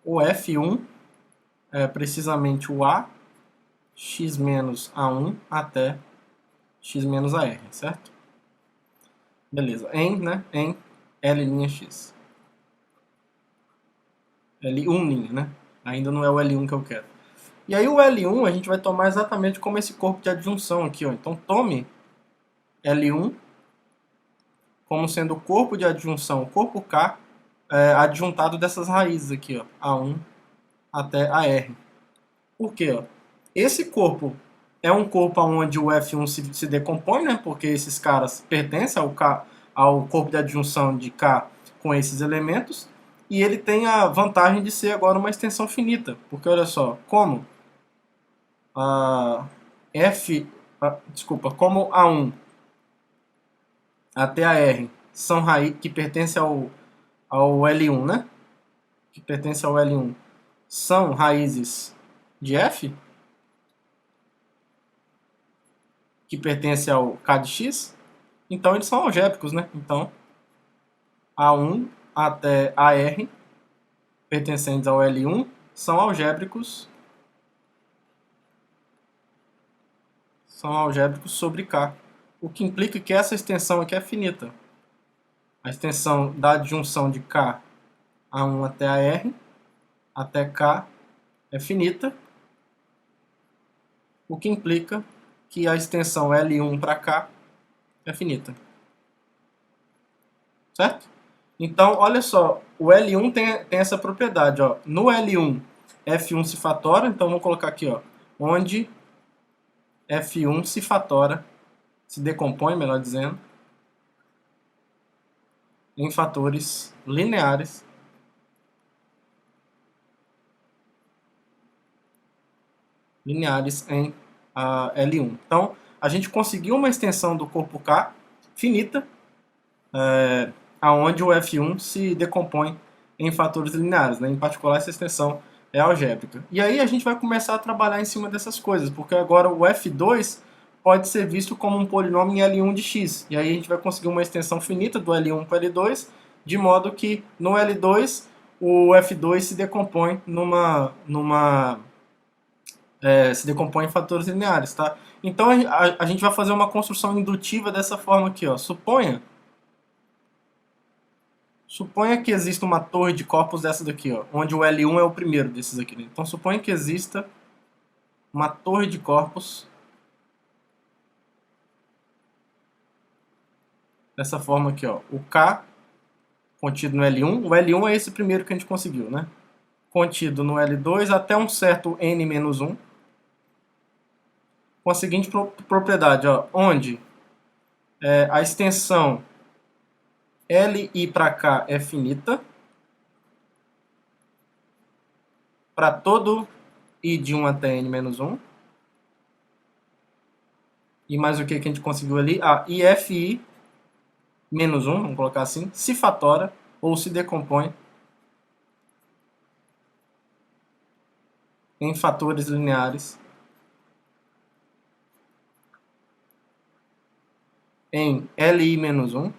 o F1 é precisamente o A, x menos A1 até x menos AR, certo? Beleza, em L'(x). L1', né? Ainda não é o L1 que eu quero. E aí o L1 a gente vai tomar exatamente como esse corpo de adjunção aqui, ó. Então tome L1 como sendo o corpo de adjunção, o corpo K, adjuntado dessas raízes aqui, ó, A1 até AR. Por quê? Ó? Esse corpo é um corpo onde o F1 se decompõe, né? Porque esses caras pertencem ao corpo de adjunção de K com esses elementos. E ele tem a vantagem de ser agora uma extensão finita. Porque olha só, como como A1 até AR são raízes que pertencem ao L1, né? Que pertence ao L1, são raízes de F, que pertence ao K de X, então eles são algébricos, né? Então, A1 até AR, pertencentes ao L1, são algébricos sobre K, o que implica que essa extensão aqui é finita. A extensão da adjunção de K, A1 até AR, até K, é finita, o que implica que a extensão L1 para K é finita. Certo? Então, olha só, o L1 tem essa propriedade, ó. No L1, F1 se fatora, então vamos colocar aqui, ó, onde F1 se fatora, se decompõe, melhor dizendo, em fatores lineares em L1. Então, a gente conseguiu uma extensão do corpo K finita, aonde o F1 se decompõe em fatores lineares, né? Em particular, essa extensão é algébrica. E aí a gente vai começar a trabalhar em cima dessas coisas, porque agora o F2 pode ser visto como um polinômio em L1 de x. E aí a gente vai conseguir uma extensão finita do L1 para L2, de modo que no L2 o F2 se decompõe se decompõe em fatores lineares, tá? Então a gente vai fazer uma construção indutiva dessa forma aqui, ó. Suponha que exista uma torre de corpos dessa daqui, ó, onde o L1 é o primeiro desses aqui. Né? Então suponha que exista uma torre de corpos dessa forma aqui, ó. O K contido no L1. O L1 é esse primeiro que a gente conseguiu, né? Contido no L2 até um certo N-1, com a seguinte propriedade, ó, onde a extensão Li para K é finita, para todo I de 1 até N-1. E mais o que a gente conseguiu ali? IFI menos 1, vamos colocar assim, se fatora ou se decompõe em fatores lineares em Li-1.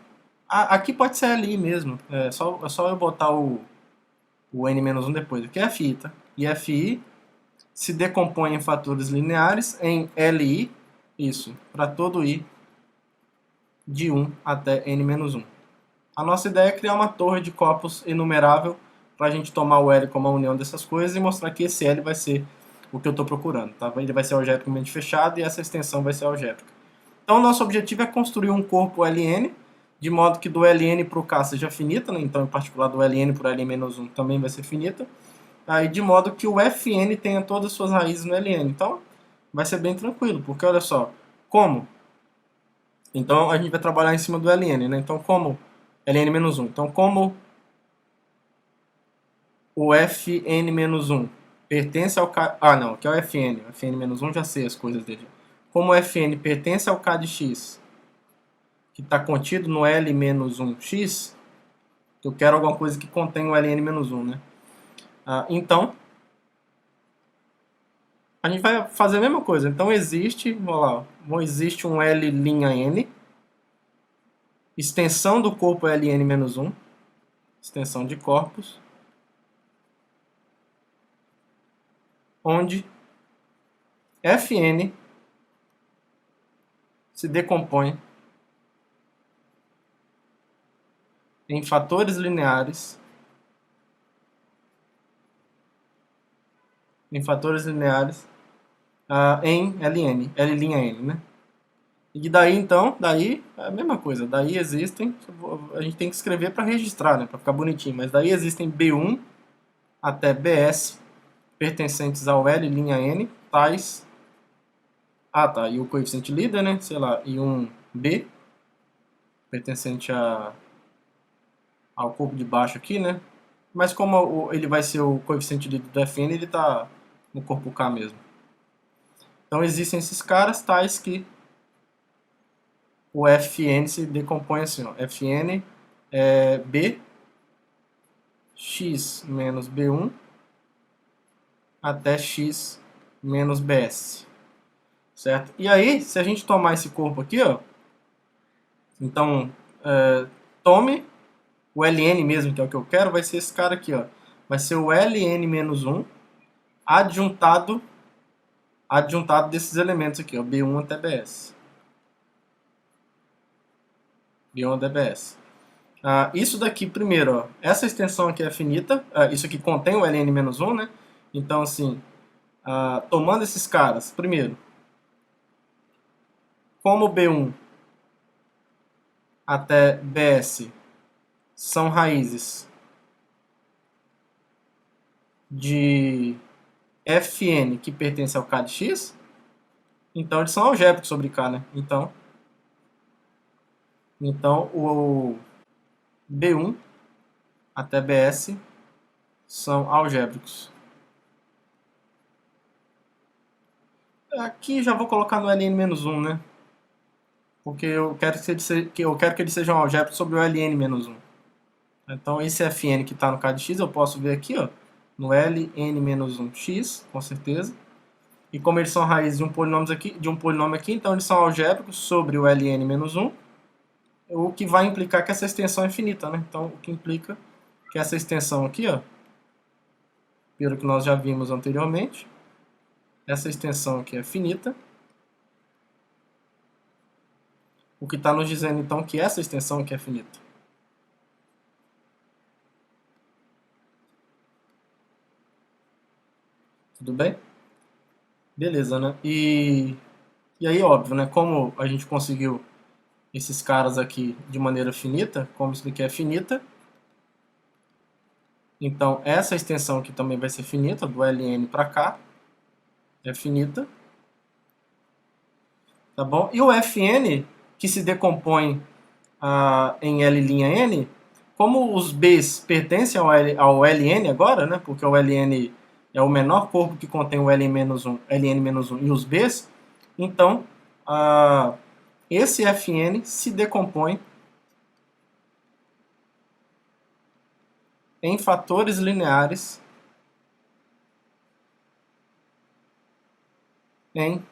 Aqui pode ser Li mesmo, é só eu botar o N-1 depois. Aqui é Fi, tá? E Fi se decompõe em fatores lineares em Li, isso, para todo I de 1 até N-1. A nossa ideia é criar uma torre de corpos enumerável para a gente tomar o L como a união dessas coisas e mostrar que esse L vai ser o que eu estou procurando. Tá? Ele vai ser algebricamente fechado e essa extensão vai ser algébrica. Então, o nosso objetivo é construir um corpo Ln, de modo que do Ln para o K seja finita, né? Então, em particular, do Ln por L-1 também vai ser finita, aí de modo que o Fn tenha todas as suas raízes no Ln. Então, vai ser bem tranquilo, porque olha só, como? Então, a gente vai trabalhar em cima do Ln, né? Então, como Ln-1? Então, como o Fn-1 pertence ao K... Ah, não, aqui é o Fn. O Fn-1 já sei as coisas dele. Como o Fn pertence ao K de x, que está contido no L-1x, eu quero alguma coisa que contém o Ln-1, né? Então, a gente vai fazer a mesma coisa. Então, existe, vamos lá, existe um L'(n), extensão do corpo Ln-1, extensão de corpos, onde Fn se decompõe em fatores lineares em Ln, L'(n), né? E daí, então, daí é a mesma coisa. Daí existem, a gente tem que escrever para registrar, né? Para ficar bonitinho. Mas daí existem B1 até Bs pertencentes ao L'(n), tais... Ah, tá. E o coeficiente líder, né? Sei lá, e um B pertencente ao corpo de baixo aqui, né? Mas como ele vai ser o coeficiente líder do Fn, ele está no corpo K mesmo. Então existem esses caras tais que o Fn se decompõe assim, ó. Fn é B x menos B1 até x menos Bs. Certo? E aí, se a gente tomar esse corpo aqui, ó, então, tome o Ln mesmo, que é o que eu quero, vai ser esse cara aqui, ó. Vai ser o Ln-1 adjuntado desses elementos aqui, ó, B1 até Bs. B1 até Bs. Isso daqui, primeiro, ó, essa extensão aqui é finita, isso aqui contém o Ln-1, né? Então, assim, tomando esses caras, primeiro, como B1 até Bs são raízes de Fn que pertence ao K de x, então eles são algébricos sobre K, né? Então o B1 até Bs são algébricos. Aqui já vou colocar no Ln-1, né? Porque eu quero que eles sejam algébricos sobre o Ln-1. Então esse Fn que está no K de x eu posso ver aqui, ó, no Ln-1x, com certeza. E como eles são raízes de um polinômio aqui, então eles são algébricos sobre o Ln-1, o que vai implicar que essa extensão é finita, né? Então o que implica que essa extensão aqui, ó, pelo que nós já vimos anteriormente, essa extensão aqui é finita. O que está nos dizendo então que essa extensão aqui é finita. Tudo bem? Beleza, né? E aí, óbvio, né? Como a gente conseguiu esses caras aqui de maneira finita, como isso daqui é finita, então essa extensão aqui também vai ser finita, do Ln para cá, é finita. Tá bom? E o Fn, que se decompõe em L'(n), como os Bs pertencem ao Ln agora, né? Porque o Ln é o menor corpo que contém o Ln-1 e os Bs, então esse Fn se decompõe em fatores lineares em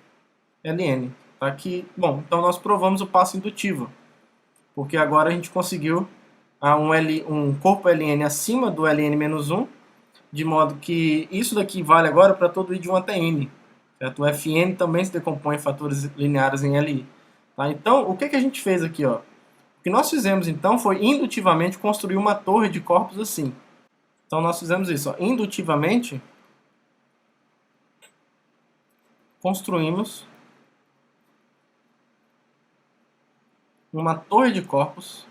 Ln. Tá? Bom, então nós provamos o passo indutivo, porque agora a gente conseguiu um corpo ln acima do ln-1, de modo que isso daqui vale agora para todo i de 1 até n. Certo? O Fn também se decompõe em fatores lineares em Li. Tá? Então, o que a gente fez aqui? Ó? O que nós fizemos, então, foi indutivamente construir uma torre de corpos assim. Então, nós fizemos isso. Ó. Indutivamente, construímos uma torre de corpos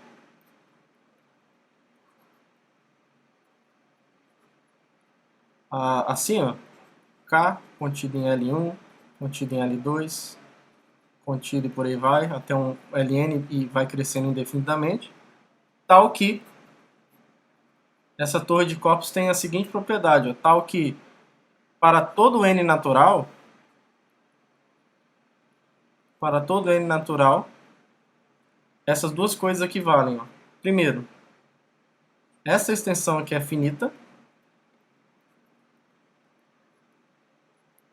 assim, ó, K contido em L1, contido em L2, contido e por aí vai, até um Ln e vai crescendo indefinidamente, tal que essa torre de corpos tem a seguinte propriedade, ó, tal que para todo n natural, essas duas coisas aqui valem. Ó. Primeiro, essa extensão aqui é finita,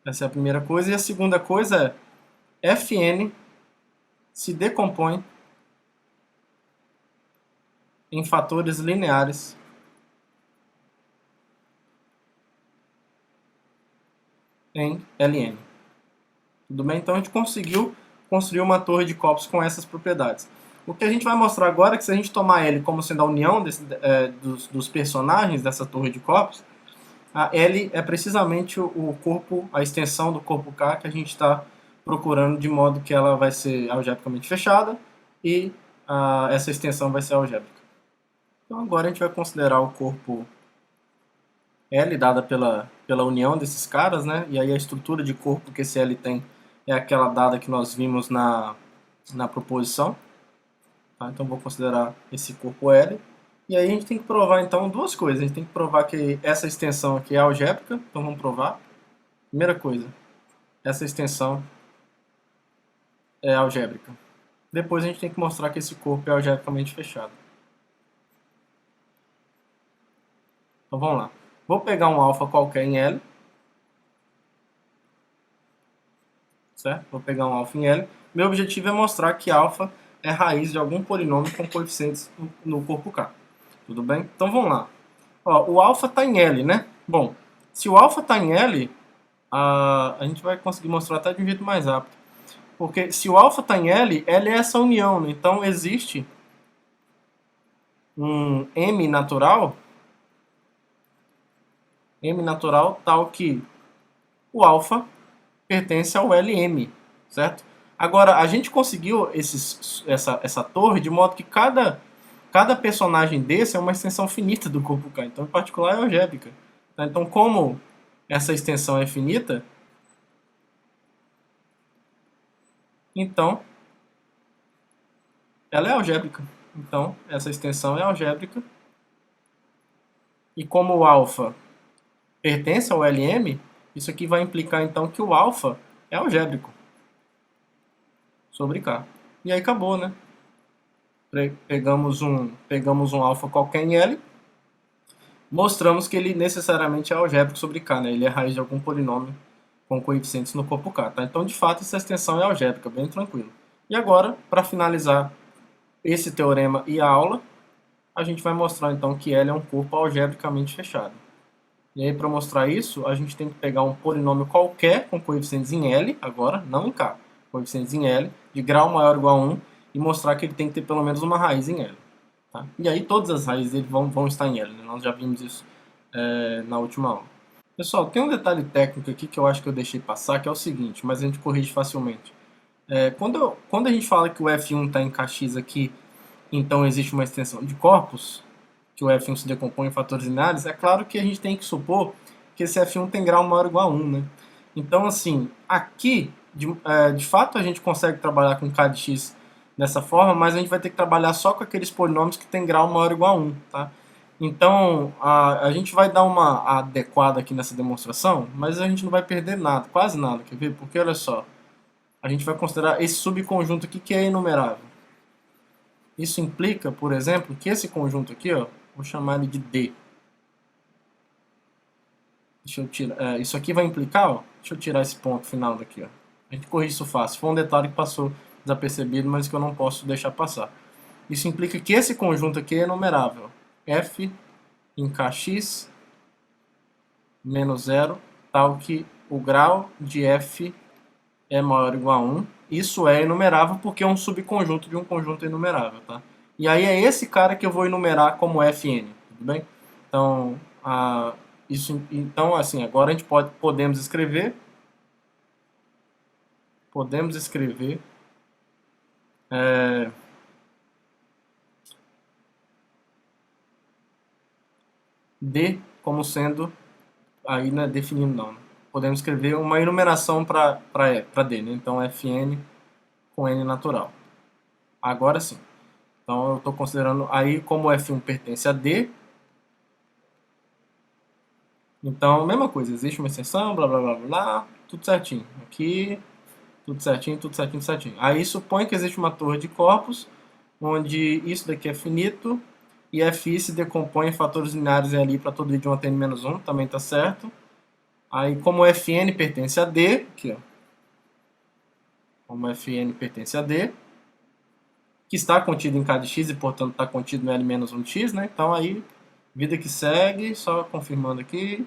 essa é a primeira coisa, e a segunda coisa é Fn se decompõe em fatores lineares em Ln. Tudo bem? Então a gente conseguiu construir uma torre de corpos com essas propriedades. O que a gente vai mostrar agora é que se a gente tomar L como sendo a união dos personagens dessa torre de corpos, a L é precisamente o corpo, a extensão do corpo K que a gente está procurando, de modo que ela vai ser algebricamente fechada e essa extensão vai ser algébrica. Então agora a gente vai considerar o corpo L dada pela união desses caras, né? E aí a estrutura de corpo que esse L tem é aquela dada que nós vimos na proposição. Tá? Então vou considerar esse corpo L. E aí a gente tem que provar então duas coisas. A gente tem que provar que essa extensão aqui é algébrica. Então vamos provar. Primeira coisa, essa extensão é algébrica. Depois a gente tem que mostrar que esse corpo é algebricamente fechado. Então vamos lá. Vou pegar um alfa qualquer em L. Certo? Vou pegar um alfa em L. Meu objetivo é mostrar que alfa é raiz de algum polinômio com coeficientes no corpo K. Tudo bem? Então vamos lá. Ó, o alfa está em L, né? Bom, se o alfa está em L, a gente vai conseguir mostrar até de um jeito mais rápido. Porque se o alfa está em L, L é essa união. Né? Então existe um M natural tal que o alfa pertence ao LM, certo? Agora, a gente conseguiu essa torre de modo que cada personagem desse é uma extensão finita do corpo K. Então, em particular, é algébrica. Tá? Então, como essa extensão é finita, então ela é algébrica. Então, essa extensão é algébrica. E como o alfa pertence ao LM, isso aqui vai implicar então que o alfa é algébrico sobre K. E aí acabou, né? Pegamos um alfa qualquer em L, mostramos que ele necessariamente é algébrico sobre K, né? Ele é raiz de algum polinômio com coeficientes no corpo K. Tá? Então, de fato, essa extensão é algébrica, bem tranquilo. E agora, para finalizar esse teorema e a aula, a gente vai mostrar então que L é um corpo algebricamente fechado. E aí, para mostrar isso, a gente tem que pegar um polinômio qualquer com coeficientes em L, agora, não em K, coeficientes em L, de grau maior ou igual a 1, e mostrar que ele tem que ter pelo menos uma raiz em L. Tá? E aí todas as raízes dele vão estar em L, né? Nós já vimos isso na última aula. Pessoal, tem um detalhe técnico aqui que eu acho que eu deixei passar, que é o seguinte, mas a gente corrige facilmente. Quando a gente fala que o F1 está em Kx aqui, então existe uma extensão de corpos, que o F1 se decompõe em fatores lineares, é claro que a gente tem que supor que esse F1 tem grau maior ou igual a 1, né? Então, assim, aqui, de fato, a gente consegue trabalhar com K de x dessa forma, mas a gente vai ter que trabalhar só com aqueles polinômios que tem grau maior ou igual a 1, tá? Então, a gente vai dar uma adequada aqui nessa demonstração, mas a gente não vai perder nada, quase nada, quer ver? Porque, olha só, a gente vai considerar esse subconjunto aqui que é enumerável. Isso implica, por exemplo, que esse conjunto aqui, ó, vou chamar ele de D. Deixa eu tirar, isso aqui vai implicar, ó, deixa eu tirar esse ponto final daqui, ó. A gente corrige isso fácil. Foi um detalhe que passou desapercebido, mas que eu não posso deixar passar. Isso implica que esse conjunto aqui é enumerável. F em kx menos zero, tal que o grau de F é maior ou igual a 1. Isso é enumerável porque é um subconjunto de um conjunto enumerável, tá? E aí é esse cara que eu vou enumerar como Fn, tudo bem? Então, então assim, agora a gente podemos escrever é, D como sendo, aí não é definindo não, né? Podemos escrever uma enumeração para D, né? Então Fn com N natural. Agora sim. Então eu estou considerando aí como F1 pertence a D. Então, mesma coisa, existe uma extensão, blá blá blá blá, tudo certinho. Aqui, tudo certinho, tudo certinho, tudo certinho. Aí supõe que existe uma torre de corpos, onde isso daqui é finito, e Fi se decompõe em fatores lineares ali para todo i de 1 até n-1, também está certo. Aí como Fn pertence a D, aqui ó, como Fn pertence a D, que está contido em k de x e portanto está contido no L-1x, né? Então aí, vida que segue, só confirmando aqui.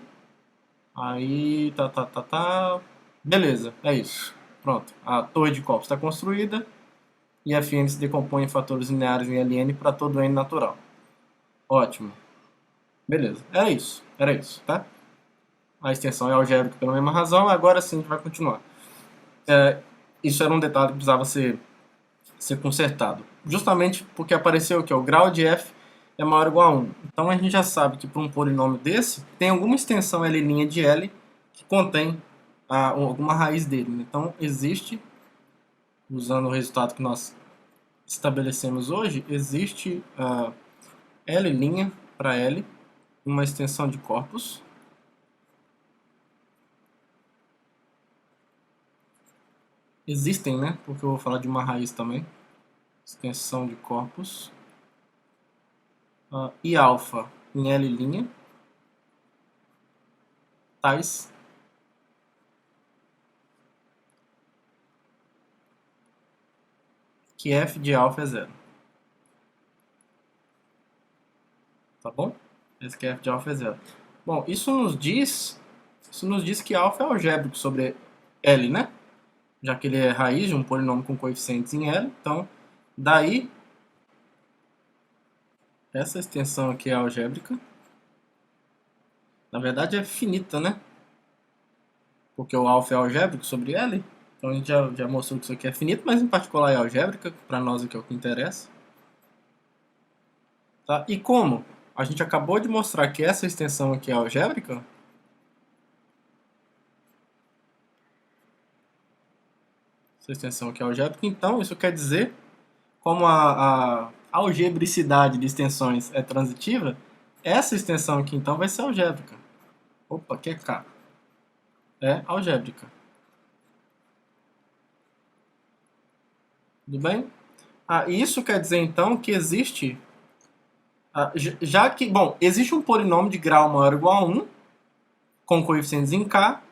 Aí, tá. Beleza, é isso. Pronto, a torre de corpos está construída e a Fn se decompõe em fatores lineares em Ln para todo n natural. Ótimo. Beleza, era isso, tá? A extensão é algébrica pela mesma razão, agora sim a gente vai continuar. Isso era um detalhe que precisava ser consertado. Justamente porque apareceu que o grau de f é maior ou igual a 1. Então a gente já sabe que para um polinômio desse, tem alguma extensão L' de L que contém alguma raiz dele. Então existe, usando o resultado que nós estabelecemos hoje, existe L' para L, uma extensão de corpus. Existem, né? Porque eu vou falar de uma raiz também. Extensão de corpus. E alfa em L', tais que f de alfa é zero. Tá bom? Esse que f de alfa é zero. Bom, isso nos diz que alfa é algébrico sobre L, né? Já que ele é raiz de um polinômio com coeficientes em L. Então, daí, essa extensão aqui é algébrica. Na verdade é finita, né? Porque o alfa é algébrico sobre L. Então a gente já mostrou que isso aqui é finito, mas em particular é algébrica. Para nós aqui é o que interessa. Tá? E como a gente acabou de mostrar que essa extensão aqui é algébrica, essa extensão aqui é algébrica, então isso quer dizer, como a algebricidade de extensões é transitiva, essa extensão aqui então vai ser algébrica. Opa, que é K. É algébrica. Tudo bem? Isso quer dizer então que existe, já que, bom, existe um polinômio de grau maior ou igual a 1, com coeficientes em K,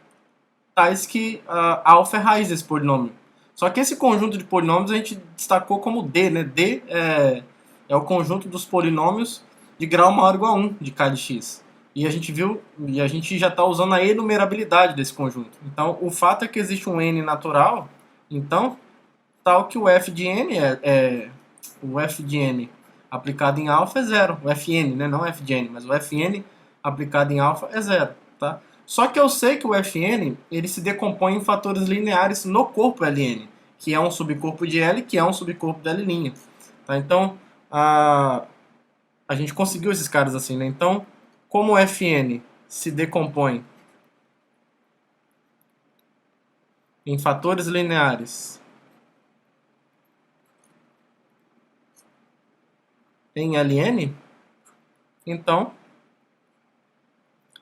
tais que alfa é raiz desse polinômio. Só que esse conjunto de polinômios a gente destacou como D, né? D é o conjunto dos polinômios de grau maior ou igual a 1 de k de x. E a gente viu, e a gente já está usando a enumerabilidade desse conjunto. Então, o fato é que existe um n natural, então, tal que o f de n o f de n aplicado em alfa é zero. O fn, né? Não o f de n, mas o fn aplicado em alfa é zero, tá? Só que eu sei que o Fn ele se decompõe em fatores lineares no corpo Ln, que é um subcorpo de L, que é um subcorpo da L'. Tá? Então, a gente conseguiu esses caras assim, né? Então, como o Fn se decompõe em fatores lineares em Ln, então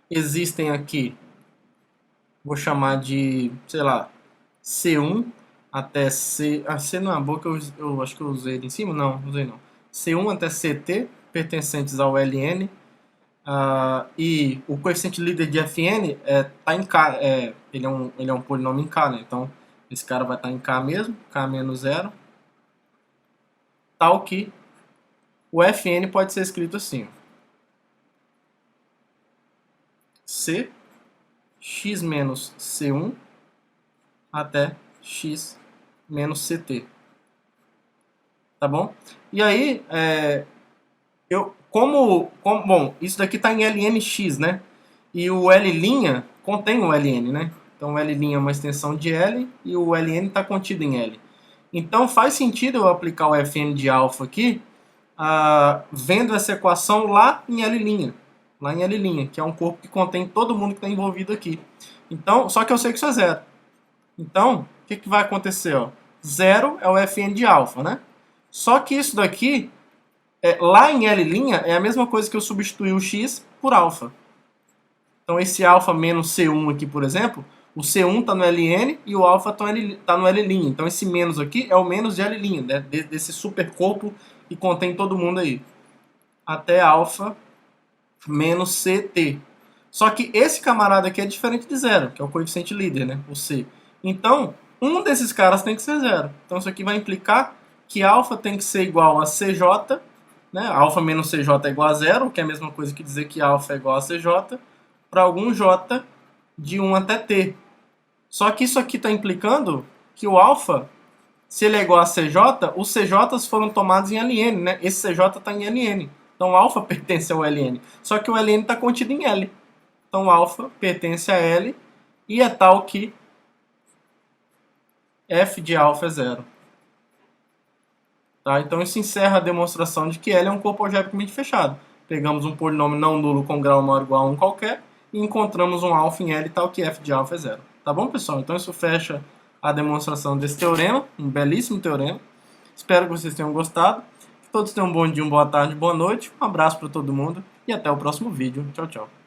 existem aqui, vou chamar de, sei lá, C1 até C... C não é boa que eu acho que eu usei ele em cima? Não, usei não. C1 até CT, pertencentes ao Ln, e o coeficiente líder de Fn tá em K, ele é um polinômio em K, né? Então esse cara vai estar em K mesmo, K menos 0, tal que o Fn pode ser escrito assim: C, x menos C1 até x menos CT. Tá bom? E aí, bom, isso daqui está em lnx, né? E o L' contém o Ln, né? Então o L' é uma extensão de L e o Ln está contido em L. Então faz sentido eu aplicar o Fn de alfa aqui, vendo essa equação lá em L', que é um corpo que contém todo mundo que está envolvido aqui. Então, só que eu sei que isso é zero. Então, o que vai acontecer? Ó? Zero é o Fn de alfa, né? Só que isso daqui, lá em L' é a mesma coisa que eu substituir o x por alfa. Então esse alfa menos C1 aqui, por exemplo, o C1 está no Ln e o alfa está no L'. Então esse menos aqui é o menos de L', né? Desse supercorpo que contém todo mundo aí. Até alfa menos CT. Só que esse camarada aqui é diferente de zero, que é o coeficiente líder, né? O C. Então, um desses caras tem que ser zero. Então isso aqui vai implicar que alfa tem que ser igual a CJ, né? Alfa menos CJ é igual a zero, que é a mesma coisa que dizer que alfa é igual a CJ, para algum J de 1 até T. Só que isso aqui está implicando que o alfa, se ele é igual a CJ, os CJs foram tomados em Ln, né? Esse CJ está em Ln. Então o alfa pertence ao Ln. Só que o Ln está contido em L. Então o alfa pertence a L e é tal que f de alfa é zero. Tá? Então isso encerra a demonstração de que L é um corpo algebricamente fechado. Pegamos um polinômio não nulo com grau maior ou igual a 1 qualquer e encontramos um alfa em L tal que f de alfa é zero. Tá bom, pessoal? Então isso fecha a demonstração desse teorema, um belíssimo teorema. Espero que vocês tenham gostado. Que todos tenham um bom dia, uma boa tarde, boa noite. Um abraço para todo mundo e até o próximo vídeo. Tchau, tchau.